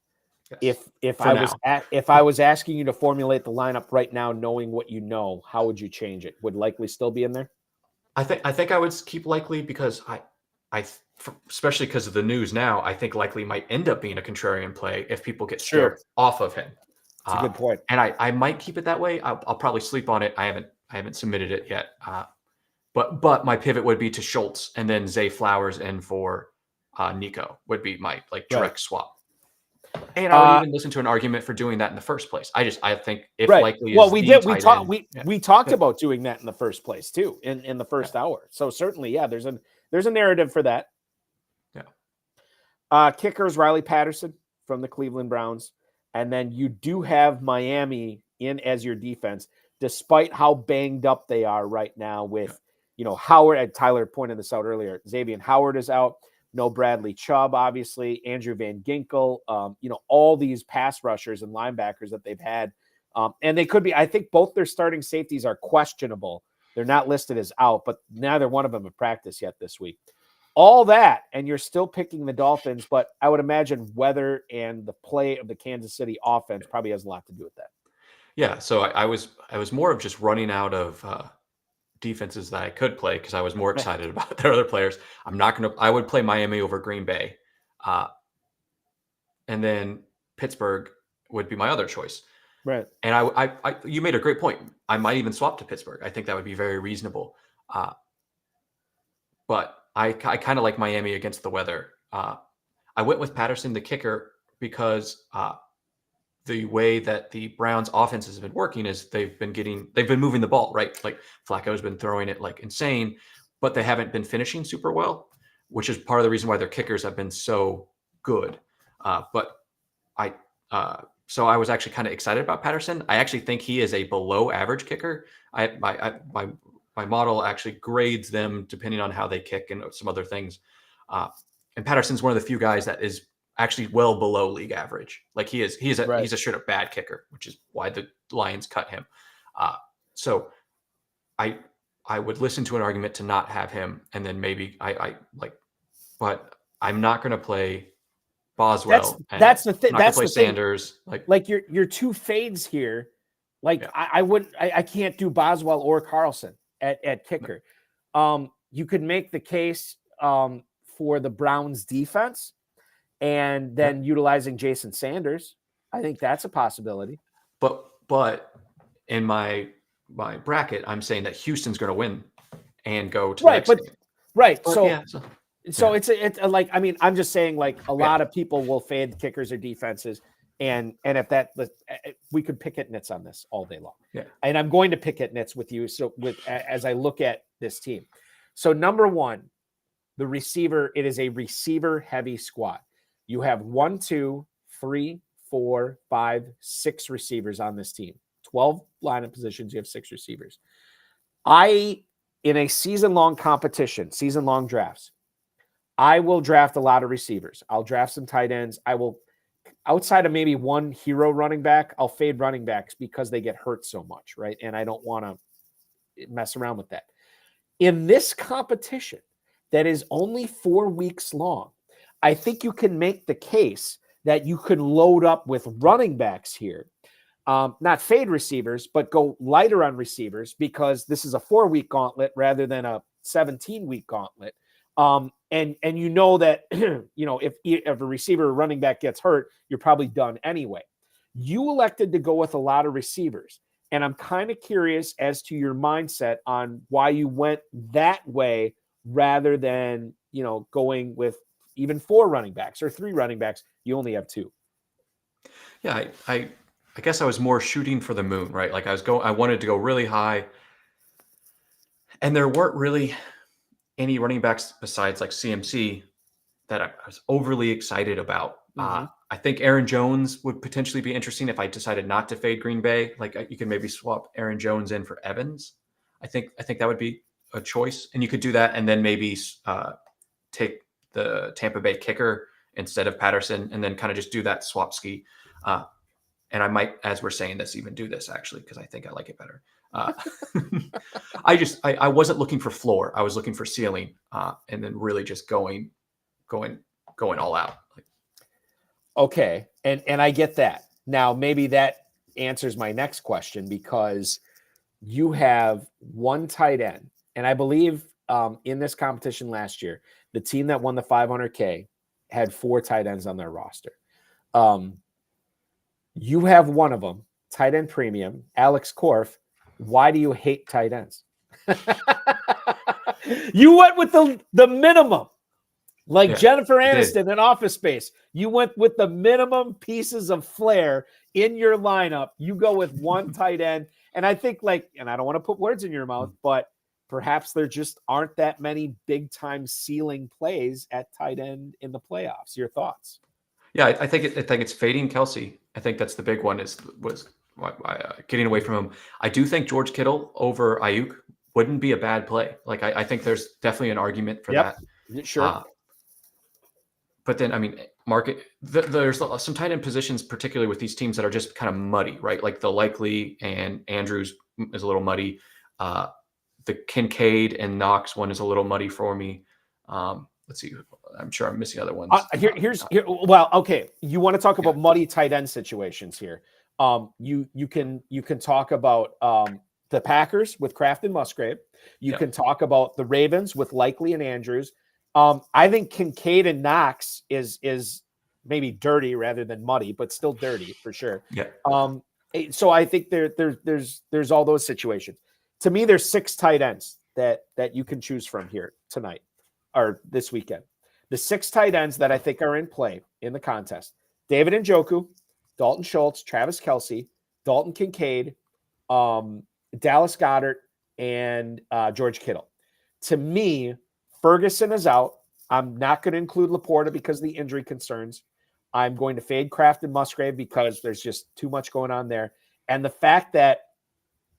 Yes. If I was asking you to formulate the lineup right now, knowing what you know, how would you change it? Would likely still be in there? I think I would keep likely because I especially because of the news now, I think likely might end up being a contrarian play if people get scared off of him. That's a good point. And I might keep it that way. I'll probably sleep on it. I haven't submitted it yet. But my pivot would be to Schultz and then Zay Flowers in for Nico would be my direct swap. And I would even listen to an argument for doing that in the first place. I think if likely, we talked about doing that in the first place too, in the first hour. So certainly, there's a narrative for that. Yeah. Kickers Riley Patterson from the Cleveland Browns, and then you do have Miami in as your defense, despite how banged up they are right now with Howard. And Tyler pointed this out earlier. Xavier Howard is out. No Bradley Chubb, obviously, Andrew Van Ginkel, all these pass rushers and linebackers that they've had. And they could be, I think both their starting safeties are questionable. They're not listed as out, but neither one of them have practiced yet this week. All that, and you're still picking the Dolphins, but I would imagine weather and the play of the Kansas City offense probably has a lot to do with that. Yeah, so I was more of just running out of defenses that I could play because I was more excited about their other players. I would play Miami over Green Bay. And then Pittsburgh would be my other choice. Right. And I you made a great point. I might even swap to Pittsburgh. I think that would be very reasonable. But I kind of like Miami against the weather. I went with Patterson, the kicker, because the way that the Browns offense has been working is they've been moving the ball, right? Like Flacco's been throwing it like insane, but they haven't been finishing super well, which is part of the reason why their kickers have been so good. So I was actually kind of excited about Patterson. I actually think he is a below average kicker. My model actually grades them depending on how they kick and some other things. And Patterson's one of the few guys that is actually well below league average. Like he's a straight up bad kicker, which is why the Lions cut him. So I would listen to an argument to not have him. And then maybe but I'm not going to play Boswell. That's the thing. That's the Sanders. Thing. Like your two fades here. Like I can't do Boswell or Carlson at kicker. You could make the case for the Browns defense. And then utilizing Jason Sanders, I think that's a possibility. But in my bracket, I'm saying that Houston's going to win and go to the next game. Right. But, So, yeah, so it's like, I mean, I'm just saying, like, a lot of people will fade kickers or defenses. And if that, we could pick at nits on this all day long. Yeah. And I'm going to pick at nits with you. So as I look at this team. So number one, the receiver, it is a receiver heavy squad. You have 1, 2, 3, 4, 5, 6 receivers on this team. 12 lineup positions. You have 6 receivers. In a season-long competition, season-long drafts, I will draft a lot of receivers. I'll draft some tight ends. I will, outside of maybe one hero running back, I'll fade running backs because they get hurt so much, right? And I don't want to mess around with that. In this competition that is only 4 weeks long, I think you can make the case that you can load up with running backs here. Not fade receivers, but go lighter on receivers because this is a 4-week gauntlet rather than a 17-week gauntlet. And you know that, if a receiver or running back gets hurt, you're probably done anyway. You elected to go with a lot of receivers. And I'm kind of curious as to your mindset on why you went that way rather than, going with even 4 running backs or 3 running backs. You only have 2. Yeah. I guess I was more shooting for the moon, right? Like I wanted to go really high, and there weren't really any running backs besides like CMC that I was overly excited about. Mm-hmm. I think Aaron Jones would potentially be interesting if I decided not to fade Green Bay. Like you could maybe swap Aaron Jones in for Evans. I think that would be a choice, and you could do that, and then maybe take the Tampa Bay kicker instead of Patterson, and then kind of just do that swap ski. And I might, as we're saying this, even do this actually, because I think I like it better. I wasn't looking for floor. I was looking for ceiling, and then really just going all out. Okay. And I get that. Now, maybe that answers my next question because you have 1 tight end. And I believe in this competition last year, the team that won the 500K had 4 tight ends on their roster. You have one of them, tight end premium, Alex Korff. Why do you hate tight ends? You went with the minimum, like Jennifer Aniston in Office Space. You went with the minimum pieces of flair in your lineup. You go with 1 tight end. And I think and I don't want to put words in your mouth, but perhaps there just aren't that many big time ceiling plays at tight end in the playoffs. Your thoughts? Yeah, I think it's fading Kelsey. I think that's the big one was getting away from him. I do think George Kittle over Ayuk wouldn't be a bad play. Like I think there's definitely an argument for that. Sure. But then, I mean, there's some tight end positions, particularly with these teams that are just kind of muddy, right? Like the Likely and Andrews is a little muddy. The Kincaid and Knox one is a little muddy for me. Let's see. I'm sure I'm missing other ones. Well, okay. You want to talk about muddy tight end situations here. You can talk about the Packers with Kraft and Musgrave. You can talk about the Ravens with Likely and Andrews. I think Kincaid and Knox is maybe dirty rather than muddy, but still dirty for sure. Yeah. So I think there's all those situations. To me, there's 6 tight ends that you can choose from here tonight or this weekend. The 6 tight ends that I think are in play in the contest: David Njoku, Dalton Schultz, Travis Kelce, Dalton Kincaid, Dallas Goedert, and George Kittle. To me, Ferguson is out. I'm not going to include Laporta because of the injury concerns. I'm going to fade Kraft and Musgrave because there's just too much going on there. And the fact that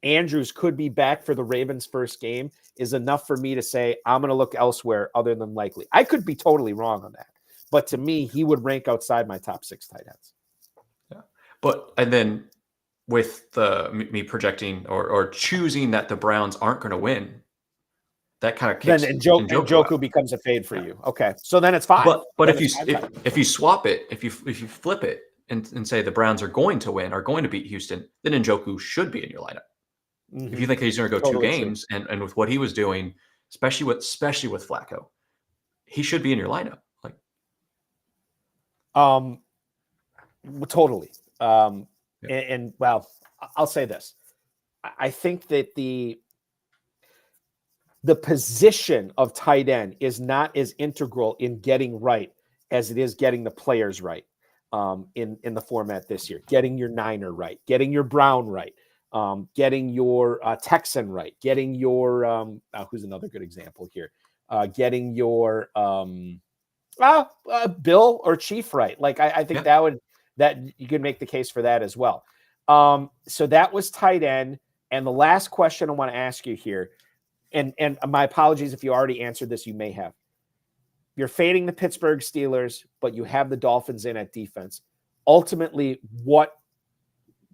Andrews could be back for the Ravens' first game is enough for me to say I'm going to look elsewhere other than Likely. I could be totally wrong on that. But to me, he would rank outside my top 6 tight ends. Yeah. And then with me projecting or choosing that the Browns aren't going to win, that kind of kicks. Then Njoku becomes a fade for you. Okay, so then it's 5. But if you swap it, if you flip it and say the Browns are going to win, are going to beat Houston, then Njoku should be in your lineup. Mm-hmm. If you think he's going to go 2 games and with what he was doing, especially with Flacco, he should be in your lineup. Totally. And well, I'll say this. I think that the position of tight end is not as integral in getting right as it is getting the players right in the format this year. Getting your Niner right, getting your Brown right, getting your Texan right, getting your who's another good example here? Getting your Bill or Chief right. Like I think that you could make the case for that as well. So that was tight end. And the last question I want to ask you here, and my apologies if you already answered this, you may have. You're fading the Pittsburgh Steelers, but you have the Dolphins in at defense. Ultimately, what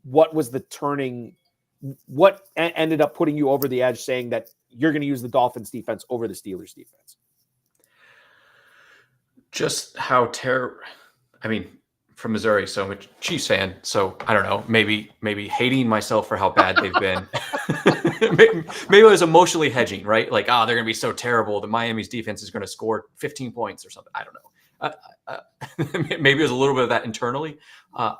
was the turning? What ended up putting you over the edge, saying that you're going to use the Dolphins defense over the Steelers defense? Just how I mean, from Missouri, so I'm a Chiefs fan. So I don't know, maybe hating myself for how bad they've been. maybe I was emotionally hedging, right? Like, they're going to be so terrible. The Miami's defense is going to score 15 points or something. I don't know. Maybe it was a little bit of that internally. I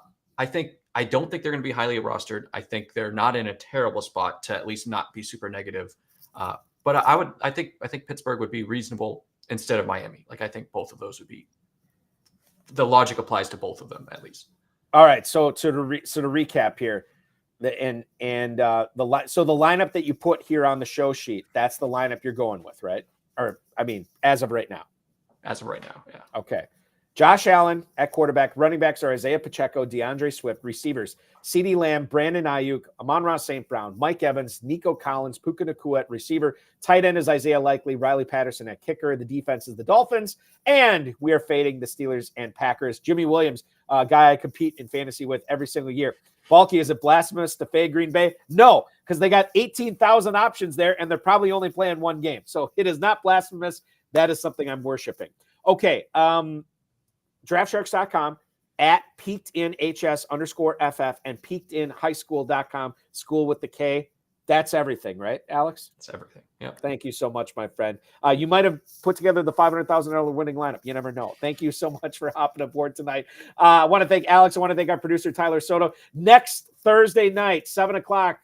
don't think they're going to be highly rostered. I think they're not in a terrible spot to at least not be super negative. But I think Pittsburgh would be reasonable instead of Miami. Like, I think both of those would be. The logic applies to both of them at least. All right. So to recap here, the lineup that you put here on the show sheet, that's the lineup you're going with, right? Or I mean, as of right now. As of right now, yeah. Okay. Josh Allen at quarterback. Running backs are Isaiah Pacheco, DeAndre Swift. Receivers, CeeDee Lamb, Brandon Ayuk, Amon-Ra St. Brown, Mike Evans, Nico Collins, Puka Nacua at receiver. Tight end is Isaiah Likely, Riley Patterson at kicker. The defense is the Dolphins. And we are fading the Steelers and Packers. Jimmy Williams, a guy I compete in fantasy with every single year. Balky, is it blasphemous to fade Green Bay? No, because they got 18,000 options there, and they're probably only playing one game. So it is not blasphemous. That is something I'm worshiping. Okay, DraftSharks.com at peakedinhs_FF and peakedinhighschool.com, school with the K. That's everything, right, Alex? That's everything. Yeah. Thank you so much, my friend. You might have put together the $500,000 winning lineup. You never know. Thank you so much for hopping aboard tonight. I want to thank Alex. I want to thank our producer, Tyler Soto. Next Thursday night, 7 o'clock,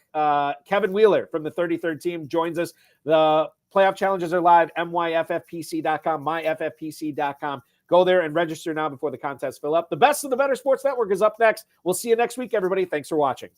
Kevin Wheeler from the 33rd team joins us. The playoff challenges are live, myffpc.com, myffpc.com. Go there and register now before the contests fill up. The best of the Better Sports Network is up next. We'll see you next week, everybody. Thanks for watching.